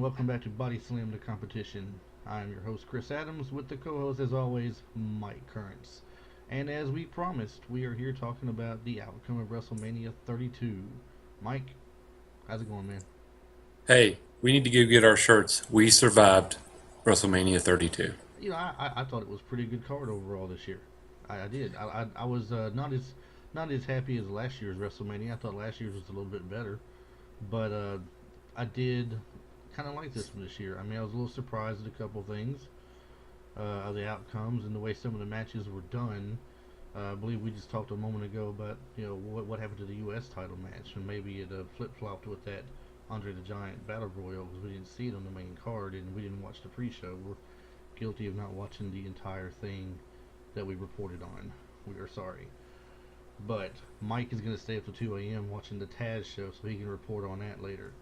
welcome back to Bodyslam The Competition. I am your host, Chris Adams, with the co-host, as always, Mike Currents. And as we promised, we are here talking about the outcome of WrestleMania 32. Mike, how's it going, man? Hey, we need to go get our shirts. We survived WrestleMania 32. I thought it was a pretty good card overall this year. I did. I was not as happy as last year's WrestleMania. I thought last year's was a little bit better, but I did kind of like this one this year. I mean, I was a little surprised at a couple things of the outcomes and the way some of the matches were done. I believe we just talked a moment ago about what happened to the U.S. title match, and maybe it flip flopped with that Andre the Giant Battle Royal because we didn't see it on the main card and we didn't watch the pre-show. We're guilty of not watching the entire thing that we reported on. We are sorry. But Mike is going to stay up to 2 a.m. watching the Taz show so he can report on that later.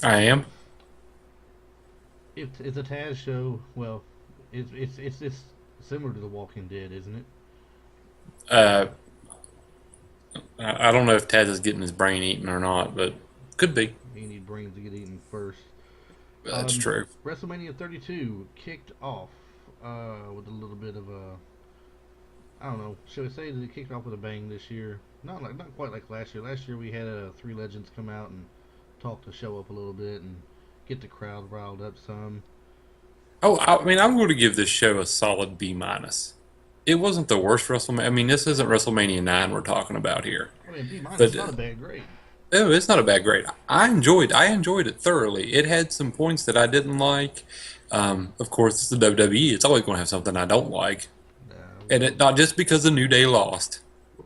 I am. If it's a Taz show, well, it's similar to The Walking Dead, isn't it? Uh, I don't know if Taz is getting his brain eaten or not, but could be. You need brains to get eaten first. That's true. WrestleMania 32 kicked off with a little bit of a, I don't know, should I say that it kicked off with a bang this year? Not quite like last year. Last year we had three legends come out and talk the show up a little bit and get the crowd riled up some. Oh, I mean, I'm going to give this show a solid B minus. It wasn't the worst WrestleMania. I mean, this isn't WrestleMania 9 we're talking about here, I mean, B minus but not a bad grade. oh, it's not a bad grade. I enjoyed it thoroughly. It had some points that I didn't like. Of course, it's the WWE. It's always going to have something I don't like, and Well, it not just because the New Day lost.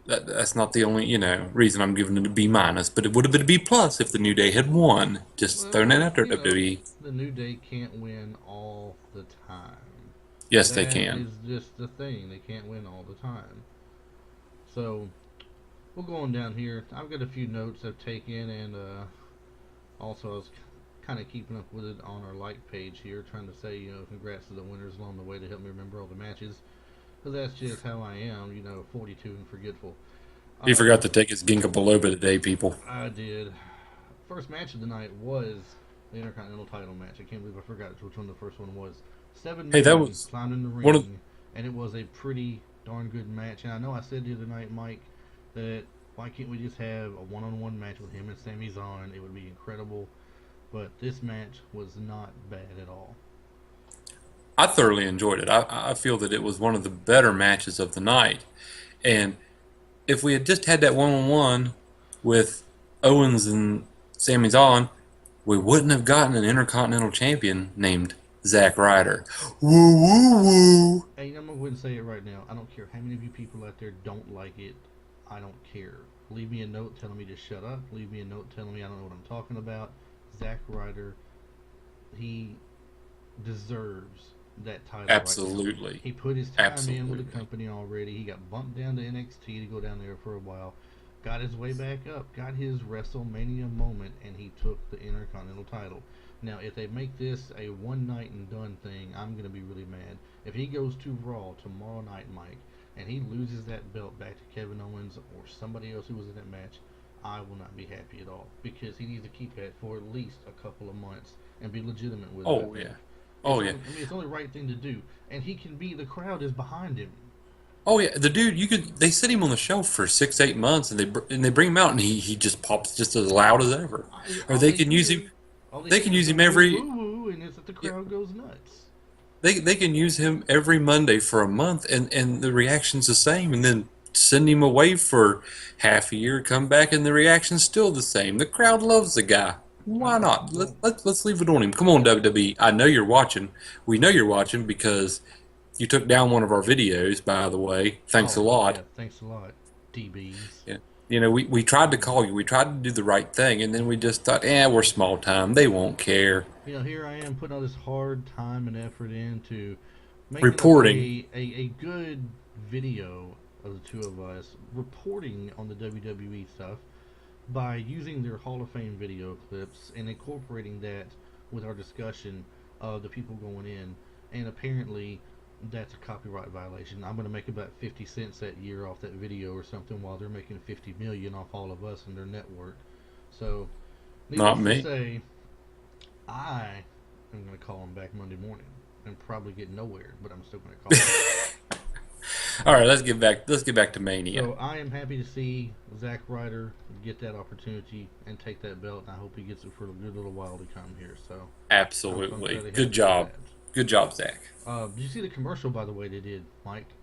That's not the only reason I'm giving it a B minus, but it would have been a B plus if the New Day had won. Just throwing that well, out there, WWE. the New Day can't win all the time. Yes, they That can. is just the thing. They can't win all the time. So we'll go on down here. I've got a few notes I've taken, and also I was kind of keeping up with it on our like page here, trying to say congrats to the winners along the way to help me remember all the matches, because that's just how I am. 42 and forgetful. He Uh, forgot to take his ginkgo biloba today, people. I did. First match of the night was the Intercontinental title match. I can't believe I forgot which one the first one was. Seven Hey, that men was climbed in the one of. ring, and it was a pretty darn good match. And I know I said the other night, Mike, that why can't we just have a one-on-one match with him and Sami Zayn? It would be incredible. But this match was not bad at all. I thoroughly enjoyed it. I feel that it was one of the better matches of the night, and if we had just had that one-on-one with Owens and Sami Zayn, we wouldn't have gotten an Intercontinental Champion named Zack Ryder. Woo woo woo. Hey, I'm gonna go ahead and say it right now. I don't care how many of you people out there don't like it. I don't care. Leave me a note telling me to shut up. Leave me a note telling me I don't know what I'm talking about. Zack Ryder, he deserves that title right now. Absolutely, He put his time in with the absolutely. company already. He got bumped down to NXT to go down there for a while. Got his way back up. Got his WrestleMania moment, and he took the Intercontinental title. Now, if they make this a one night and done thing, I'm gonna be really mad. If he goes to Raw tomorrow night, Mike, and he loses that belt back to Kevin Owens or somebody else who was in that match, I will not be happy at all because he needs to keep that for at least a couple of months and be legitimate with it. I Oh think yeah, oh yeah. it's only the right thing to do, and he can be. The crowd is behind him. Oh yeah, the dude. You could. They set him on the show for 6 8 months, and they bring him out, and he just pops just as loud as ever. Or All they they can use him. hear, all they They hear can is use the him woo every. woo woo, and it's that the Yeah, crowd goes nuts. they can use him every Monday for a month, and the reaction's the same, and then send him away for half a year, come back, and the reaction's still the same. The crowd loves the guy. Why not? Well, Let's leave it on him. Come on, WWE. I know you're watching. We know you're watching because you took down one of our videos. By the way, thanks a oh lot. yeah, thanks a lot, DBs. Yeah. We tried to call you. We tried to do the right thing, and then we just thought, we're small time. They won't care. Here I am putting all this hard time and effort into making us Reporting. a good video of the two of us reporting on the WWE stuff by using their Hall of Fame video clips and incorporating that with our discussion of the people going in. And apparently, that's a copyright violation. I'm going to make about 50 cents that year off that video or something while they're making 50 million off all of us and their network. So, Not needless to me. say, I am going to call him back Monday morning and probably get nowhere, but I'm still going to call him. All right, let's get back to Mania. So I am happy to see Zack Ryder get that opportunity and take that belt, and I hope he gets it for a good little while to come here. So I'm Absolutely. fairly Good happy with job. that. Good job, Zach. Did you see the commercial, by the way, they did, Mike,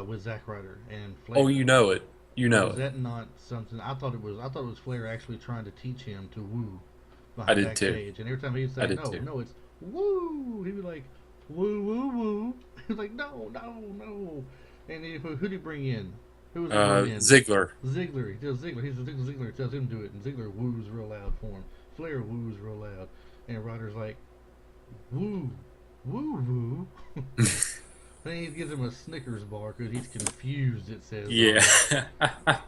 with Zack Ryder and Oh, Flair? you know it. You know Was it. that not something? I thought it was. I thought it was Flair actually trying to teach him to woo I behind did too. backstage, and every time he'd I say did no, too. no, it's woo, he'd be like woo, woo, woo. He was like no, no, no. And who'd he bring in? Who was he bring in? Ziggler. Ziggler. He tells Ziggler. He's Ziggler tells him to do it, and Ziggler woos real loud for him. Flair woos real loud, and Ryder's like woo, woo, woo. Then he gives him a Snickers bar because he's confused. It says Yeah. on it.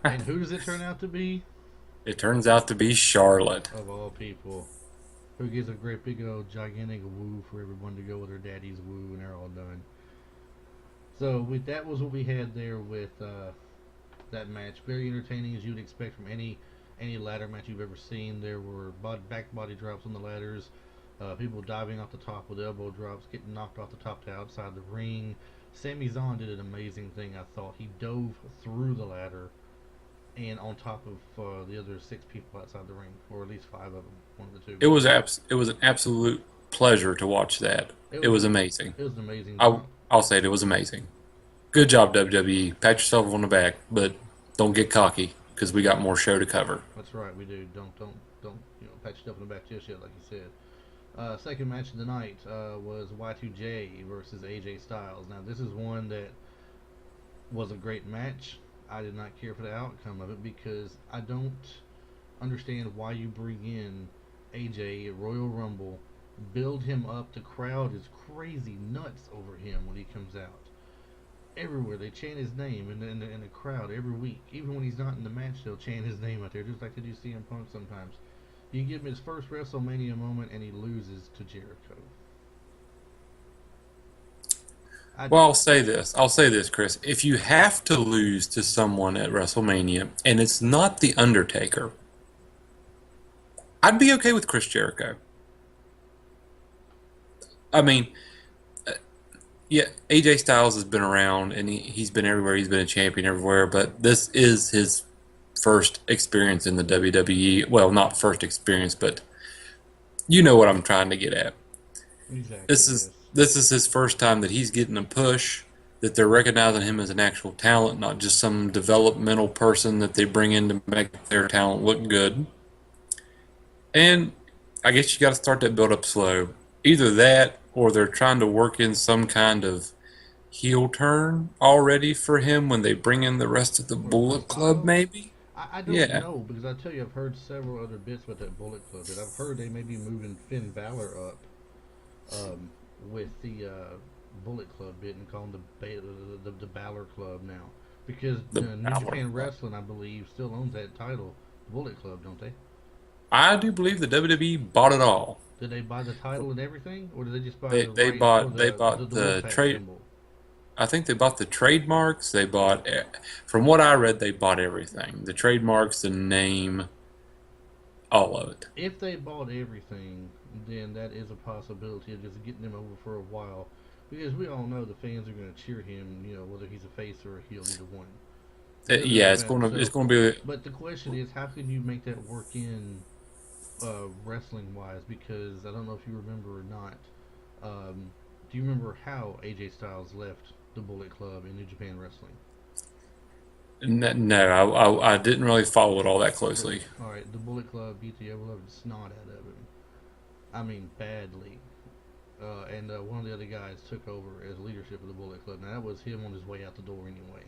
And who does it turn out to be? It turns out to be Charlotte. Of all people, who gives a great big old gigantic woo for everyone to go with their daddy's woo, and they're all done. So that was what we had there with that match. Very entertaining as you'd expect from any ladder match you've ever seen. There were back body drops on the ladders, people diving off the top with elbow drops, getting knocked off the top to outside the ring. Sami Zayn did an amazing thing. I thought he dove through the ladder and on top of the other six people outside the ring, or at least five of them, one of the two. It was it was an absolute pleasure to watch that. It It was was a amazing. it was an amazing I drop. I'll say it was amazing. Good job, WWE. Pat yourself on the back, but don't get cocky because we got more show to cover. That's right, we do. Don't pat yourself in the back just yet, like you said. Second match of the night was Y2J versus AJ Styles. Now this is one that was a great match. I did not care for the outcome of it because I don't understand why you bring in AJ at Royal Rumble, build him up. The crowd is crazy nuts over him when he comes out. Everywhere they chant his name in the crowd every week. Even when he's not in the match, they'll chant his name out there, just like they do CM Punk sometimes. You give him his first WrestleMania moment, and he loses to Jericho. I Well, I'll say this, Chris. If you have to lose to someone at WrestleMania and it's not The Undertaker, I'd be okay with Chris Jericho. I mean, yeah, AJ Styles has been around and he's been everywhere. He's been a champion everywhere, but this is his first experience in the WWE. Well, not first experience, but you know what I'm trying to get at. exactly This is yes. this is his first time that he's getting a push, that they're recognizing him as an actual talent, not just some developmental person that they bring in to make their talent look good. And I guess you got to start that build up slow. Either that, or they're trying to work in some kind of heel turn already for him when they bring in the rest of the For Bullet Club, Styles, maybe. I don't Yeah, know because I tell you I've heard several other bits with that Bullet Club. That I've heard they may be moving Finn Balor up um, with the Bullet Club bit and calling the Balor Club now because the New Balor Japan Club. Wrestling I believe still owns that title, Bullet Club, don't they? I do believe the WWE bought it all. Did they buy the title and everything, or did they just buy They the they rights for bought they the bought the Wolfpack trade. symbol? I think they bought the trademarks. They bought, from what I read, they bought everything. The trademarks, the name, all of it. If they bought everything, then that is a possibility of just getting him over for a while. Because we all know the fans are going to cheer him, whether he's a face or a heel, either one. It doesn't Yeah, really it's matter. gonna it's So, gonna be. but the question is, how can you make that work in wrestling wise? Because I don't know if you remember or not. Um, do you remember how AJ Styles left the Bullet Club in New Japan Wrestling? No, I didn't really follow it all that So, closely. all right, the Bullet Club beat the ever loving snot out of him. I mean, badly. And one of the other guys took over as leadership of the Bullet Club. Now that was him on his way out the door anyway.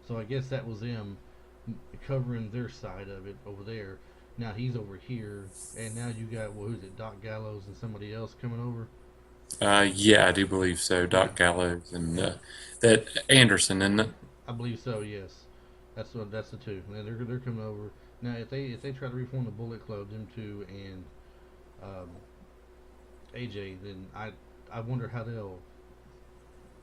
So I guess that was them covering their side of it over there. Now he's over here, and now you got who's it? Doc Gallows and somebody else coming over. Yeah, I do believe so. Yeah, Doc Gallows and that Anderson, and I believe so. Yes, that's the two. And they're coming over now. If they try to reform the Bullet Club, them two and um, AJ, then I wonder how they'll.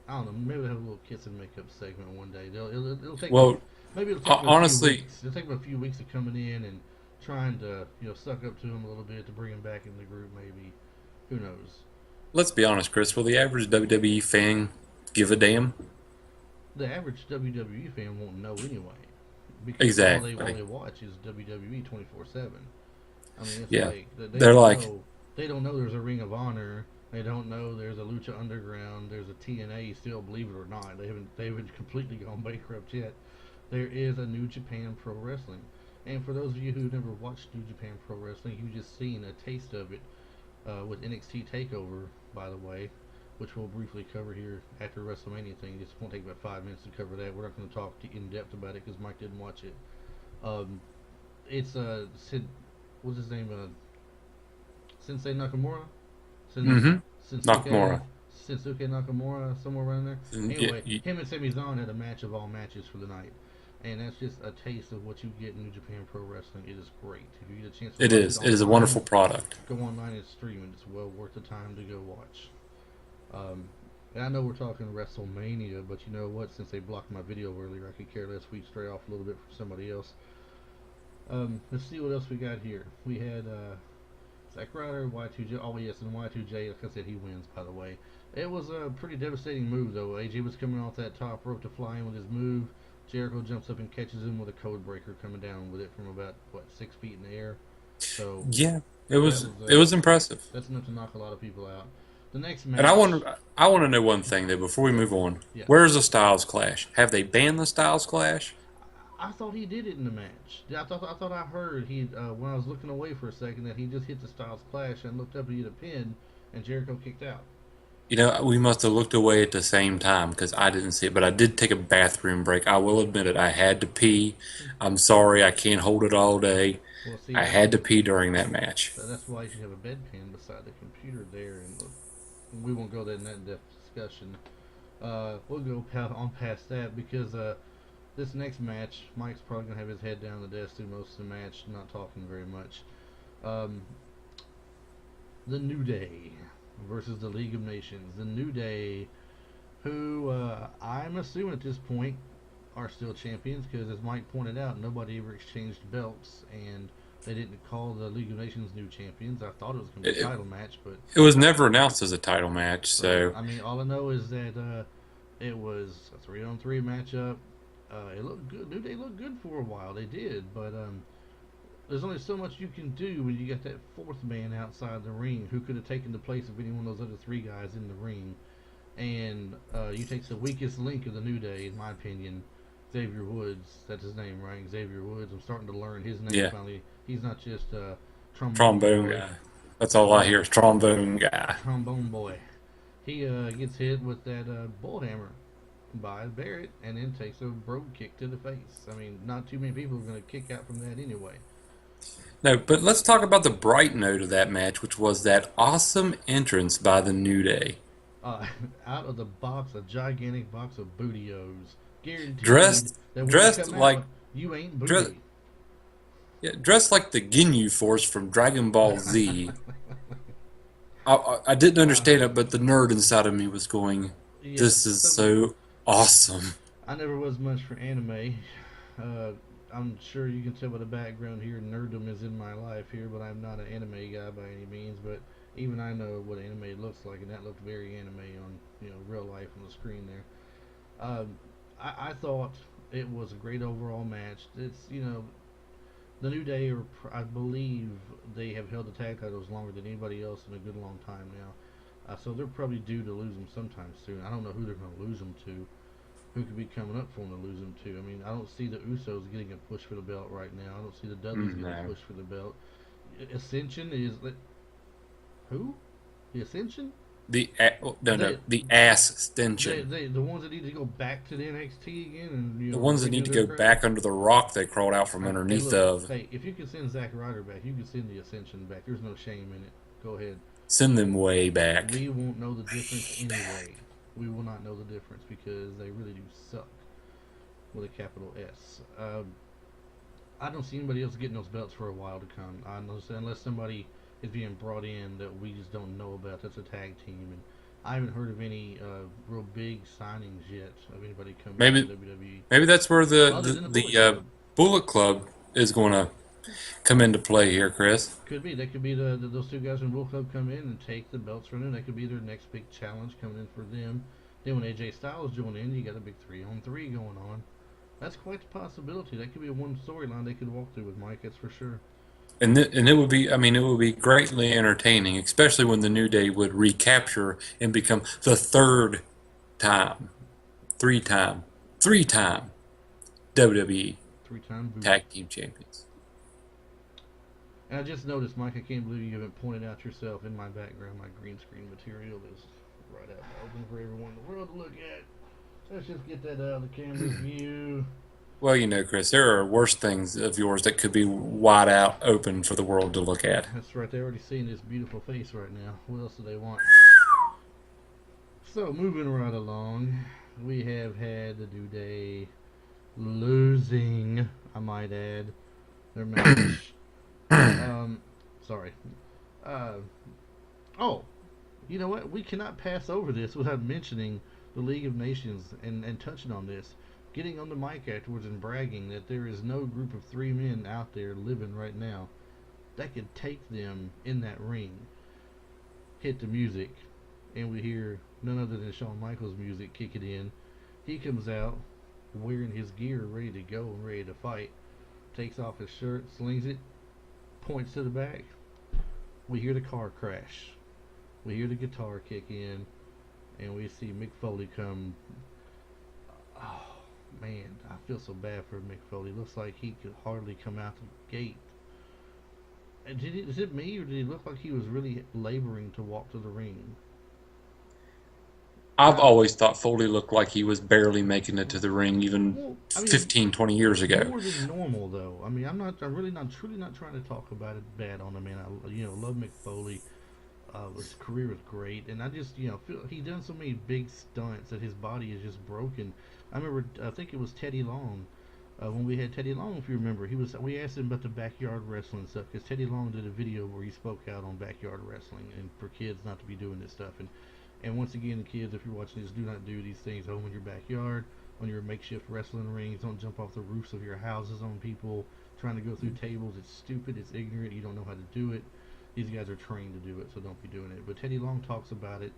I don't know. Maybe they'll have a little kiss and makeup segment one day. It'll take them. well, Maybe it'll take them a few honestly, weeks. It'll take them a few weeks of coming in and trying to suck up to him a little bit to bring him back in the group maybe. Who knows? Let's be honest, Chris. Will the average WWE fan give a damn? The average WWE fan won't know anyway, because all Exactly. they watch is WWE 24/7. I mean, it's Yeah. like They're like, they don't know there's a Ring of Honor. They don't know there's a Lucha Underground. There's a TNA still, believe it or not. They haven't completely gone bankrupt yet. There is a New Japan Pro Wrestling, and for those of you who never watched New Japan Pro Wrestling, you've just seen a taste of it with NXT Takeover, by the way, which we'll briefly cover here after WrestleMania thing. It won't take about 5 minutes to cover that. We're not going to talk in depth about it because Mike didn't watch it. Um, it's Sid, what's his name? Sensei Nakamura, Sen, mm-hmm, Sensuke Nakamura. Sensuke Nakamura, somewhere around there. And Anyway, him and Sami Zayn had a match of all matches for the night, and that's just a taste of what you get in New Japan Pro Wrestling. It is great. If you get a chance to it watch it is. It is a wonderful online, product. go online and stream it. It's well worth the time to go watch. Um, and I know we're talking WrestleMania, but you know what? Since they blocked my video earlier, I could care less. We stray off a little bit from somebody else. Let's see what else we got here. We had Zack Ryder, Y2J. Oh yes, and Y2J. Like I said, he wins. By the way, it was a pretty devastating move though. AJ was coming off that top rope to fly in with his move. Jericho jumps up and catches him with a code breaker, coming down with it from about 6 feet in the air. So Yeah, it that was. was It was impressive. that's enough to knock a lot of people out. The next And match, I want to know one thing though before we move on. yeah, Where's the Styles Clash? Have they banned the Styles Clash? I thought he did it in the match. I thought I heard he when I was looking away for a second that he just hit the Styles Clash and looked up and hit a pin, and Jericho kicked out. You know, we must have looked away at the same time because I didn't see it. But I did take a bathroom break. I will admit it. I had to pee. I'm sorry. I can't hold it all day. Well, see, I had to pee during that match. that's why you should have a bedpan beside the computer there, and we won't go there in that depth discussion. We'll go on past that because this next match, Mike's probably gonna have his head down the desk through most of the match, not talking very much. Um, the New Day versus the League of Nations. The New Day, who I'm assuming at this point are still champions because, as Mike pointed out, nobody ever exchanged belts, and they didn't call the League of Nations new champions. I thought it was going to be a It, title match, but it was never announced as a title match, right. so I mean, all I know is that it was a 3-on-3 matchup. It looked good. New Day looked good for a while. They did, but there's only so much you can do when you got that fourth man outside the ring who could have taken the place of any one of those other three guys in the ring. And you take the weakest link of the New Day, in my opinion, Xavier Woods. That's his name, right? Xavier Woods. I'm starting to learn his name yeah, finally. He's not just trombone trombone boy. guy. That's all I hear is trombone guy. Trombone boy. He gets hit with that bullhammer by Barrett, and then takes a brogue kick to the face. I mean, not too many people are going to kick out from that anyway. No, but let's talk about the bright note of that match, which was that awesome entrance by the New Day. uh, Out of the box, a gigantic box of bootios. Guaranteed Dressed, that when you dressed come like, out, you ain't dressed, booty. yeah, dressed like the Ginyu Force from Dragon Ball Z. I didn't uh, understand it, but the nerd inside of me was going, yeah, "This is so awesome." I never was much for anime. Uh, I'm sure you can tell by the background here, nerddom is in my life here, but I'm not an anime guy by any means. But even I know what anime looks like, and that looked very anime on real life on the screen there. I thought it was a great overall match. It's the New Day are, I believe, they have held the tag titles longer than anybody else in a good long time now. So they're probably due to lose them sometime soon. I don't know who they're going to lose them to. Who could be coming up for them to lose them to? I mean, I don't see the Usos getting a push for the belt right now. I don't see the Dudleys getting a No. push for the belt. Ascension is who? The Ascension? No, They, the ass extension. the ones that need to go back to the NXT again and The ones that need renew to their go crown. back under the rock they crawled out from Hey, underneath look, of. hey, if you can send Zack Ryder back, you can send the Ascension back. There's no shame in it. Go ahead. Send them way back. We won't know the difference Way back. anyway. We will not know the difference because they really do suck with a capital S. I don't see anybody else getting those belts for a while to come. I know, unless somebody is being brought in that we just don't know about. That's a tag team, and I haven't heard of any real big signings yet of anybody coming to Maybe WWE maybe that's where other than the the Bullet Club. Bullet Club is going to come into play here, Chris. Could be. That could be those two guys from Bullet Club come in and take the belts from them. That could be their next big challenge coming in for them. Then when AJ Styles join in, you got a big 3-on-3 going on. That's quite a possibility. That could be a one storyline they could walk through with Mike. That's for sure. And it would be, I mean, it would be greatly entertaining, especially when the New Day would recapture and become the third time, three-time WWE Three-time booty. Tag Team Champions. And I just noticed, Mike, I can't believe you haven't pointed out yourself in my background. My green screen material is right out open for everyone in the world to look at. Let's just get that out of the camera's view. Well, you know, Chris, there are worse things of yours that could be wide out open for the world to look at. That's right. They're already seeing this beautiful face right now. What else do they want? So, moving right along, we have had the New Day losing, I might add, their match. Sorry. Uh, oh, you know what? We cannot pass over this without mentioning the League of Nations and touching on this. Getting on the mic afterwards and bragging that there is no group of three men out there living right now that could take them in that ring. Hit the music, and we hear none other than Shawn Michaels' music kicking in. He comes out wearing his gear, ready to go and ready to fight. Takes off his shirt, slings it, points to the back. We hear the car crash. We hear the guitar kick in, and we see Mick Foley come. Oh man, I feel so bad for Mick Foley. Looks like he could hardly come out the gate. And is it me, or did he look like he was really laboring to walk to the ring? I've always thought Foley looked like he was barely making it to the ring even Well, I mean, 15, 20 years ago. more than normal though. I mean, I'm really not, truly not trying to talk about it bad on him, man. Love Mick Foley. His career was great, and I just, feel he done so many big stunts that his body is just broken. I remember, I think it was Teddy Long. When we had Teddy Long, if you remember, we asked him about the backyard wrestling stuff because Teddy Long did a video where he spoke out on backyard wrestling and for kids not to be doing this stuff. And once again, the kids, if you're watching this, do not do these things home in your backyard, on your makeshift wrestling rings. Don't jump off the roofs of your houses on people, trying to go through tables. It's stupid, it's ignorant, you don't know how to do it. These guys are trained to do it, so don't be doing it. But Teddy Long talks about it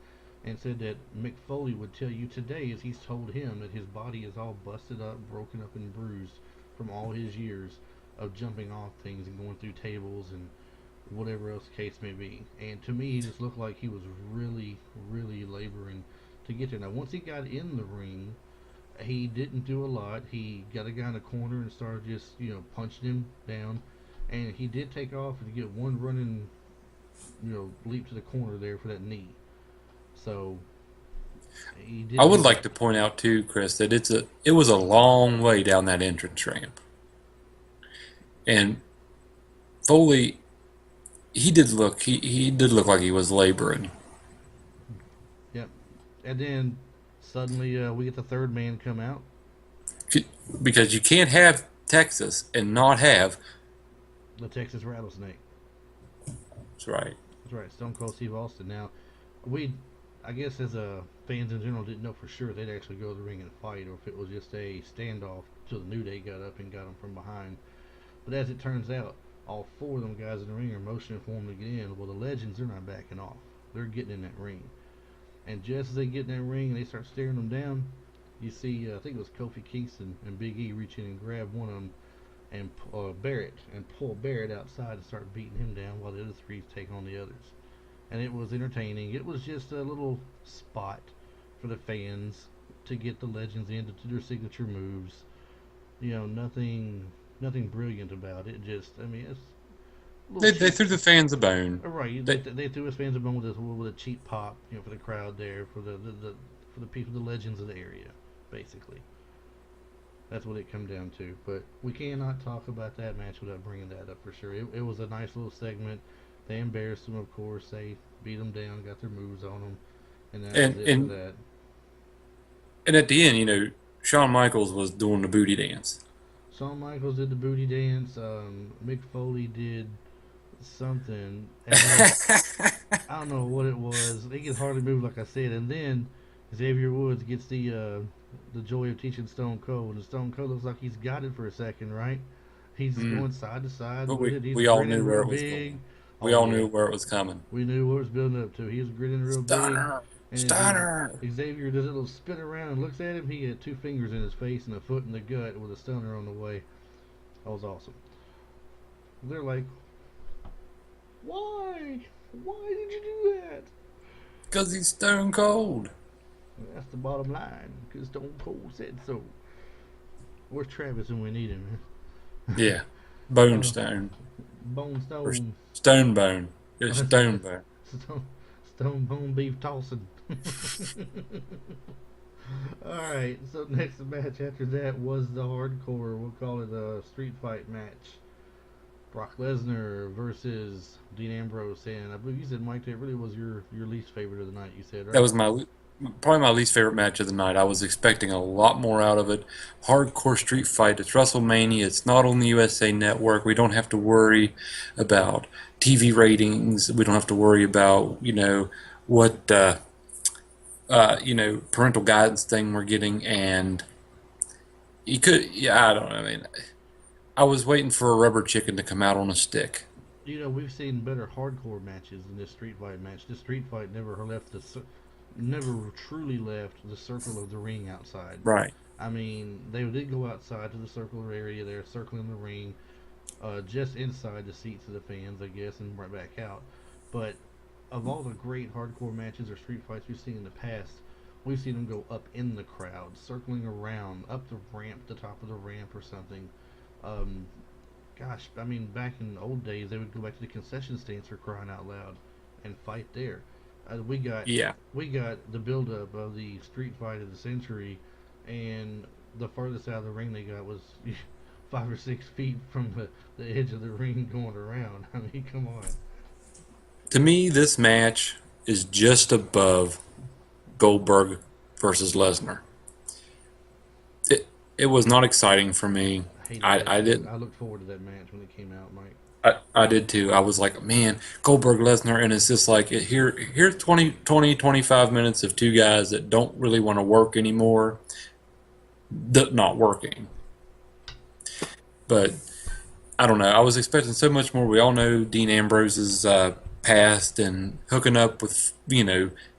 and said that Mick Foley would tell you today, as he's told him, that his body is all busted up, broken up, and bruised from all his years of jumping off things and going through tables and whatever else the case may be. And to me, he just looked like he was really, really laboring to get there. Now, once he got in the ring, he didn't do a lot. He got a guy in the corner and started just, punching him down. And he did take off and get one running, leap to the corner there for that knee. So he did. I would like to point out too, Chris, that it was a long way down that entrance ramp, and Foley, he did look like he was laboring. Yep. And then suddenly we get the third man come out. Because you can't have Texas and not have. The Texas Rattlesnake. That's right. That's right. Stone Cold Steve Austin. Now, I guess as fans in general didn't know for sure if they'd actually go to the ring and fight, or if it was just a standoff till the New Day got up and got them from behind. But as it turns out, all four of them guys in the ring are motioning for them to get in. Well, the Legends, they're not backing off. They're getting in that ring. And just as they get in that ring and they start staring them down, you see, I think it was Kofi Kingston and Big E reach in and grab one of them and pull Barrett outside and start beating him down while the other three take on the others. And it was entertaining. It was just a little spot for the fans to get the Legends in to do their signature moves. Nothing brilliant about it. Just, I mean, it's They threw the fans a bone. right. They threw his fans a bone with a cheap pop, for the crowd there, for the people, the Legends of the area, basically. That's what it come down to. But we cannot talk about that match without bringing that up for sure. It was a nice little segment. They embarrassed them, of course. They beat them down, got their moves on them, and that And was it for that. and at the end, Shawn Michaels was doing the booty dance. Shawn Michaels did the booty dance. Mick Foley did something. And I don't know what it was. He could hardly move, like I said. And then Xavier Woods gets the joy of teaching Stone Cold, and Stone Cold looks like he's got it for a second, right? He's Mm. going side to side But with we it. He's we all grinning knew where real it was big. going. We Oh all yeah, knew where it was coming. we knew what it was building up to. He was grinning real big, Stunner, and Stunner. Xavier does a little spin around and looks at him. He had two fingers in his face and a foot in the gut with a stunner on the way. That was awesome. They're like, why? Why did you do that? Because he's stone cold. That's the bottom line. Because Stone Cold said so. Where's Travis when we need him? Yeah. Bone Uh, Stone. Bone Or Stone. Stone Bone. It's Stone Bone. Stone, Stone Bone Beef Tossing. Alright, so next match after that was the hardcore, we'll call it a street fight match. Brock Lesnar versus Dean Ambrose, and I believe you said, Mike, that really was your least favorite of the night, you said, That right? was probably my least favorite match of the night. I was expecting a lot more out of it. Hardcore street fight. It's WrestleMania. It's not on the USA Network. We don't have to worry about TV ratings. We don't have to worry about what parental guidance thing we're getting. And you could, yeah, I don't know. I mean, I was waiting for a rubber chicken to come out on a stick. We've seen better hardcore matches than this street fight match. This street fight never truly left the circle of the ring outside. Right. I mean, they did go outside to the circular area there, circling the ring, just inside the seats of the fans, I guess, and right back out. But of all the great hardcore matches or street fights we've seen in the past, we've seen them go up in the crowd, circling around, up the ramp, the top of the ramp or something. Um, Gosh, I mean, back in the old days, they would go back to the concession stands for crying out loud and fight there. Uh, we got Yeah. we got the buildup of the street fight of the century, and the farthest out of the ring they got was 5 or 6 feet from the edge of the ring going around. I mean, come on. To me, this match is just above Goldberg versus Lesnar. It it was not exciting for me. I hated I that. I didn't. I looked forward to that match when it came out, Mike. I did too. I was like, man, Goldberg Lesnar, and it's just like here's 25 minutes of two guys that don't really want to work anymore, not working. But I don't know. I was expecting so much more. We all know Dean Ambrose's past and hooking up with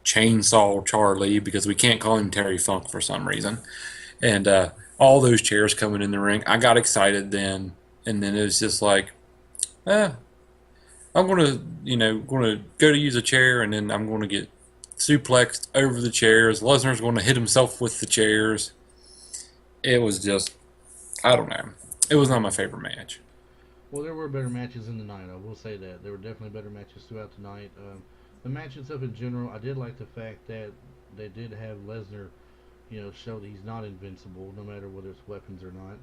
Chainsaw Charlie because we can't call him Terry Funk for some reason, and all those chairs coming in the ring. I got excited then, and then it was just like, eh, I'm gonna go to use a chair, and then I'm gonna get suplexed over the chairs. Lesnar's gonna hit himself with the chairs. It was just, I don't know. It was not my favorite match. Well, there were better matches in the night. I will say that there were definitely better matches throughout the night. The match itself, in general, I did like the fact that they did have Lesnar, show that he's not invincible, no matter whether it's weapons or not.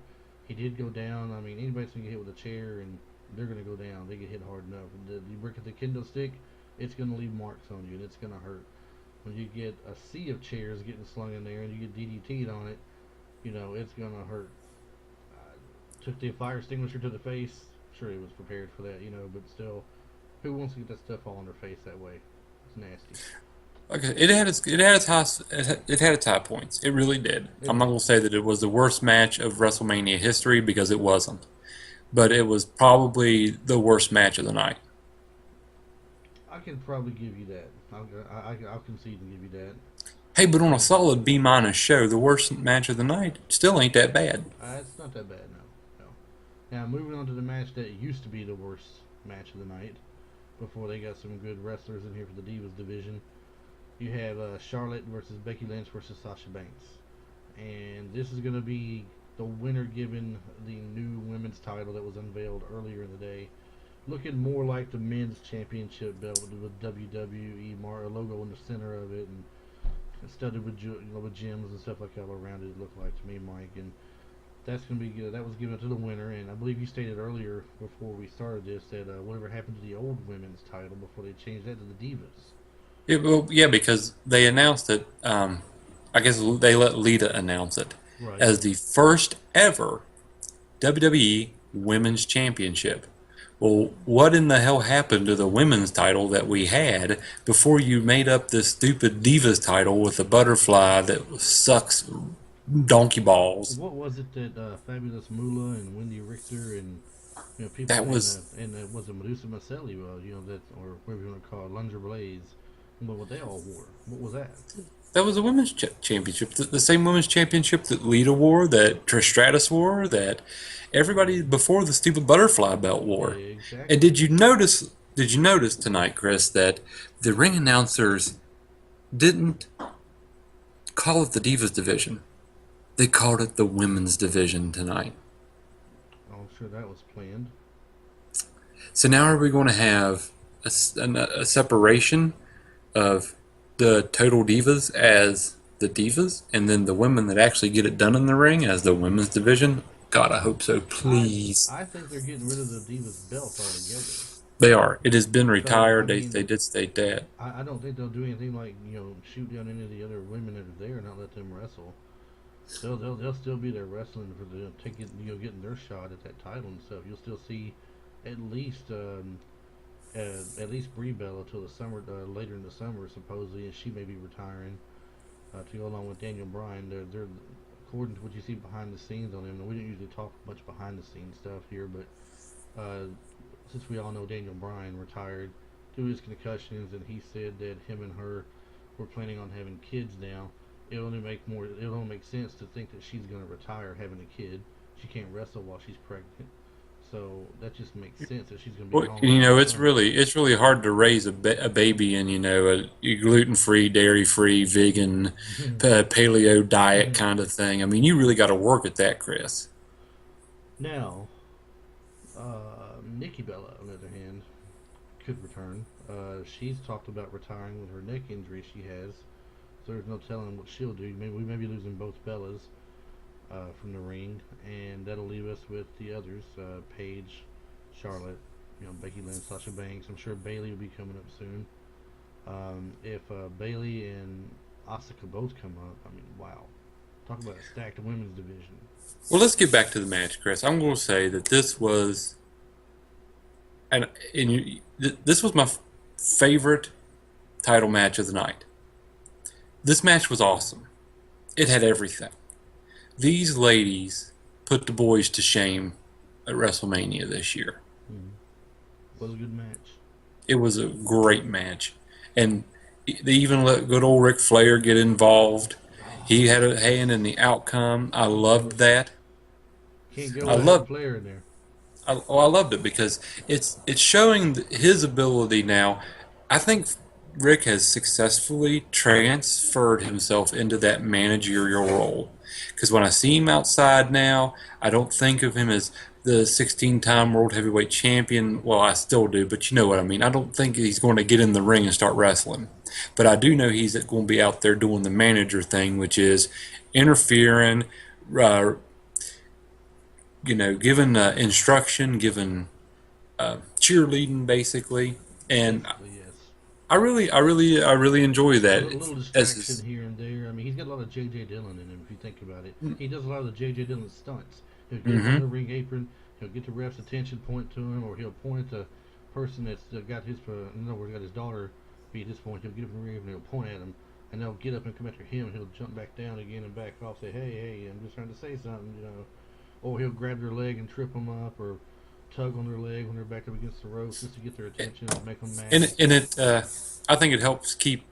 He did go down. I mean, anybody's gonna get hit with a chair, and they're gonna go down. They get hit hard enough. You break at the kendo stick, it's gonna leave marks on you, and it's gonna hurt. When you get a sea of chairs getting slung in there, and you get DDT'd on it, it's gonna hurt. Took the fire extinguisher to the face. Sure, he was prepared for that, but still, who wants to get that stuff all on their face that way? It's nasty. Okay, it had its high points. It really did. It I'm not did. gonna say that it was the worst match of WrestleMania history because it wasn't, but it was probably the worst match of the night. I can probably give you that. I'll concede and give you that. Hey, but on a solid B minus show, the worst match of the night still ain't that bad. It's not that bad, no. No. Now, moving on to the match that used to be the worst match of the night, before they got some good wrestlers in here for the Divas division. You have Charlotte versus Becky Lynch versus Sasha Banks. And this is going to be the winner given the new women's title that was unveiled earlier in the day. Looking more like the men's championship belt with WWE logo in the center of it, and studded with gems and stuff like that all around it. It looked like to me, Mike, and that's gonna be good. That was given to the winner, and I believe you stated earlier before we started this that whatever happened to the old women's title before they changed that to the Divas. Well, yeah, because they announced it. I guess they let Lita announce it Right. as the first ever WWE Women's Championship. Well, what in the hell happened to the women's title that we had before you made up this stupid Divas title with a butterfly that sucks donkey balls. What was it that Fabulous Moolah and Wendy Richter and people That was and was it Medusa Maselli? That or whatever you want to call it, Lunger Blaze. What they all wore. What was that? that was a women's championship, the same women's championship that Lita wore, that Trish Stratus wore, that everybody before the stupid butterfly belt wore. And Exactly. Did you notice tonight, Chris, that the ring announcers didn't call it the Divas division? They called it the women's division tonight. I'm sure that was planned. So now are we going to have a separation of the total divas as the divas, and then the women that actually get it done in the ring as the women's division? God, I hope so. I Please. I think they're getting rid of the Divas belt altogether. They are. It has been So I retired. They mean, did state that. I don't think they'll do anything like shoot down any of the other women that are there and not let them wrestle. They'll still be there wrestling for the taking getting their shot at that title and stuff. You'll still see at least at least Brie Bella till the summer later in the summer supposedly, and she may be retiring to go along with Daniel Bryan. They're according to what you see behind the scenes on them. And we didn't usually talk much behind the scenes stuff here, but uh, since we all know Daniel Bryan retired due to his concussions, and he said that him and her were planning on having kids now. It'll only make sense to think that she's going to retire having a kid. She can't wrestle while she's pregnant, so that just makes sense that she's going to be Well, gone for the summer. it's really hard to raise a baby in a gluten free, dairy free, vegan, paleo diet kind of thing. I mean, you really got to work at that, Chris. Now, Nikki Bella, on the other hand, could return. She's talked about retiring with her neck injury she has, so there's no telling what she'll do. Maybe we may be losing both Bellas from the ring, and that'll leave us with the others: Paige, Charlotte, Becky Lynch, Sasha Banks. I'm sure Bailey will be coming up soon. If Bailey and Asuka both come up, I mean, wow, talk about a stacked women's division. Well, let's get back to the match, Chris. I'm going to say that this was this was my favorite title match of the night. This match was awesome. It had everything. These ladies put the boys to shame at WrestleMania this year. Mm. Was a good match. It was a great match, and they even let good old Ric Flair get involved. He Oh, had a hand in the outcome. I loved that. can't go I without having loved Flair in there. I loved it because it's showing his ability now. I think Rick has successfully transferred himself into that managerial role. Because when I see him outside now, I don't think of him as the 16-time world heavyweight champion. Well, I still do, but you know what I mean. I don't think he's going to get in the ring and start wrestling. But I do know he's going to be out there doing the manager thing, which is interfering, uh, giving instruction, giving cheerleading, basically. And Basically, yes. I really enjoy that. A little As distraction his, here and there. I mean, he's got a lot of J.J. Dillon in him, if you think about it. He does a lot of the J.J. Dillon stunts. He'll get up on mm-hmm. the ring apron, he'll get the ref's attention, point to him, or he'll point at the person that's got his, in other words, got his daughter be at this point. He'll get up on the ring apron and he'll point at him, and they'll get up and come after him, and he'll jump back down again and back off, say, hey, I'm just trying to say something. Or he'll grab their leg and trip them up, or tug on their leg when they're back up against the ropes just to get their attention and make them mad. And I think it helps keep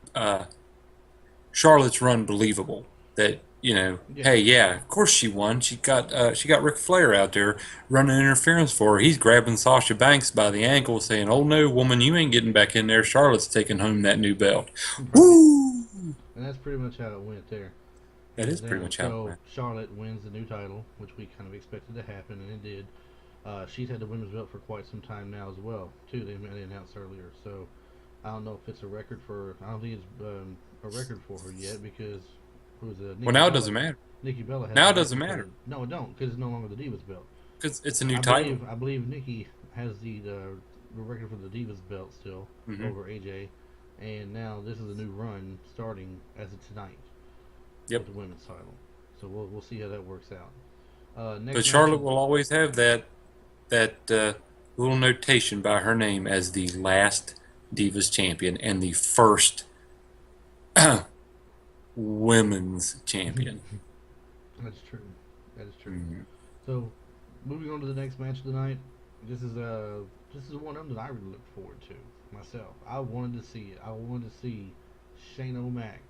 Charlotte's run believable. That Yeah, hey, yeah, of course she won. She got Ric Flair out there running interference for her. He's grabbing Sasha Banks by the ankle, saying, "Oh no, woman, you ain't getting back in there. Charlotte's taking home that new belt." right. Woo! And that's pretty much how it went there. That is Hands pretty down. much how it So went. Charlotte wins the new title, which we kind of expected to happen, and it did. She's had the women's belt for quite some time now as well, too. They announced earlier, so I don't know if it's a record for. I don't think it's a record for her yet because who's Well, Nikki now it Bella? doesn't matter. Nikki Bella has Now the it doesn't record for. matter No, it don't because it's no longer the Divas belt. because it's a new I title. believe I believe Nikki has the record for the Divas belt still Hmm. over AJ, and now this is a new run starting as of tonight with Yep. the women's title. So we'll see how that works out. But Next match Charlotte is will always have that little notation by her name as the last Divas champion and the first women's champion. That's true. That is true. Mm-hmm. So, moving on to the next match of the night, this is this is one of them that I really look forward to myself. I wanted to see it. I wanted to see Shane O'Mac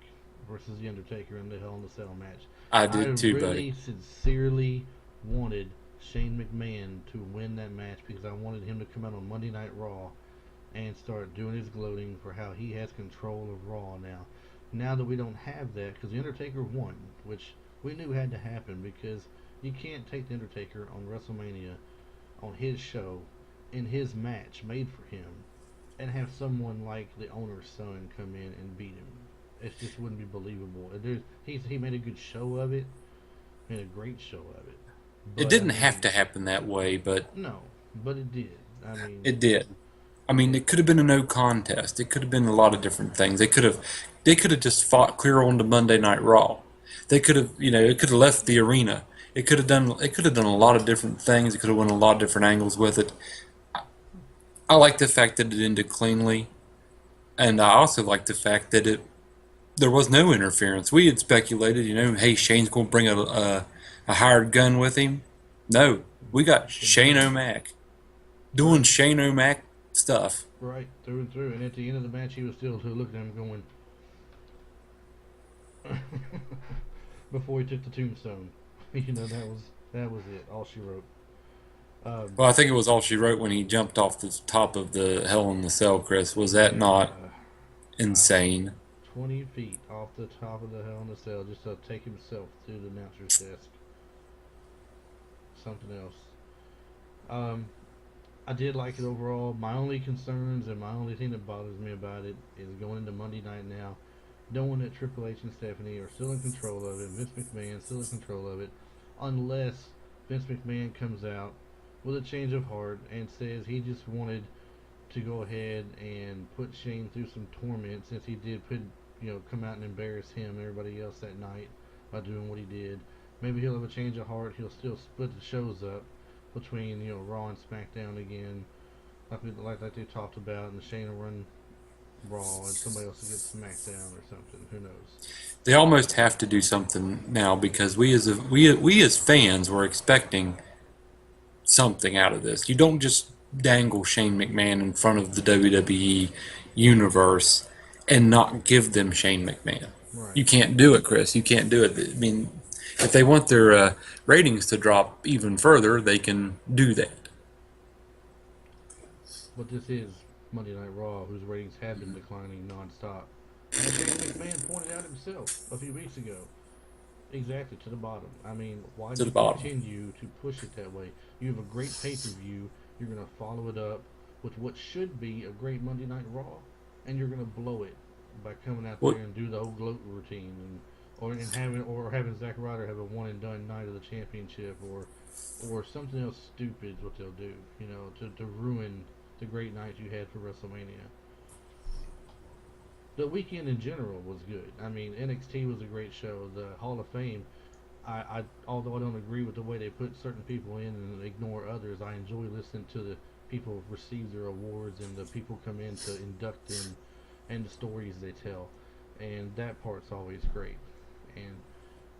versus The Undertaker in the Hell in a Cell match. I I did too, buddy. really sincerely wanted Shane McMahon to win that match because I wanted him to come out on Monday Night Raw and start doing his gloating for how he has control of Raw now. Now that we don't have that, because The Undertaker won, which we knew had to happen because you can't take The Undertaker on WrestleMania on his show in his match made for him and have someone like the owner's son come in and beat him. It just wouldn't be believable. He made a good show of it, made a great show of it. It But I didn't have mean, to happen that way, but no, but it did. I mean, it did. I mean, it could have been a no contest. It could have been a lot of different things. They could have just fought clear on to Monday Night Raw. They could have, it could have left the arena. It could have done a lot of different things. It could have went a lot of different angles with it. I like the fact that it ended cleanly, and I also like the fact that there was no interference. We had speculated, hey, Shane's going to bring a hired gun with him. No, we got didn't Shane happen. O'Mac doing Right, Shane O'Mac stuff. right, through and through. And at the end of the match, he was still looking at him going, before he took the tombstone. That was it. All she wrote. Um, Well, I think it was all she wrote when he jumped off the top of the Hell in the Cell, Chris. Was that not yeah, wow. insane? 20 feet off the top of the Hell in the Cell just to take himself to the announcer's desk. Something else. Um, I did like it overall. My only concerns and my only thing that bothers me about it is going into Monday night now, knowing that Triple H and Stephanie are still in control of it, Vince McMahon still in control of it, unless Vince McMahon comes out with a change of heart and says he just wanted to go ahead and put Shane through some torment since he did come out and embarrass him and everybody else that night by doing what he did. Maybe he'll have a change of heart. He'll still split the shows up between Raw and SmackDown again, like they talked about, and Shane will run Raw and somebody else will get SmackDown or something. Who knows? They almost have to do something now because we as fans were expecting something out of this. You don't just dangle Shane McMahon in front of the WWE universe and not give them Shane McMahon. Right. You can't do it, Chris. You can't do it. I mean, if they want their ratings to drop even further, they can do that. But this is Monday Night Raw, whose ratings have been declining nonstop. As Shane McMahon pointed out himself a few weeks ago. Exactly, to the bottom. I mean, why To do the you bottom. continue to push it that way? You have a great pay per view. You're going to follow it up with what should be a great Monday Night Raw, and you're going to blow it by coming out there Well, and do the whole gloat routine, or having Zack Ryder have a one and done night of the championship, or something else stupid. Is what they'll do, to ruin the great night you had for WrestleMania. The weekend in general was good. I mean, NXT was a great show. The Hall of Fame, although I don't agree with the way they put certain people in and ignore others, I enjoy listening to the people receive their awards and the people come in to induct them and the stories they tell, and that part's always great. And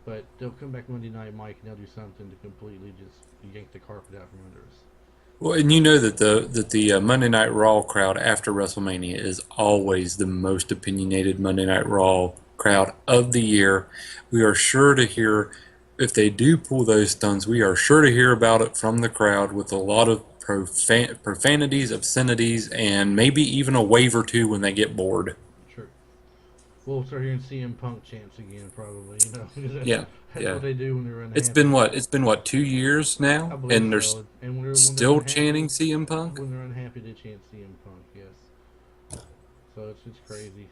but they'll come back Monday night, Mike, and they'll do something to completely just yank the carpet out from under us. well, and you know that the Monday Night Raw crowd after WrestleMania is always the most opinionated Monday Night Raw crowd of the year. We are sure to hear if they do pull those stunts. We are sure to hear about it from the crowd with a lot of profanities, obscenities, and maybe even a wave or two when they get bored. Sure. We'll start hearing CM Punk chants again, probably. 'Cause Yeah, that's yeah. what they do when they're It's been unhappy. what? It's been what, 2 years I now, believe and they're so. And when they're still chanting unhappy, CM Punk. when they're unhappy, they chant CM Punk. Yes. So it's crazy.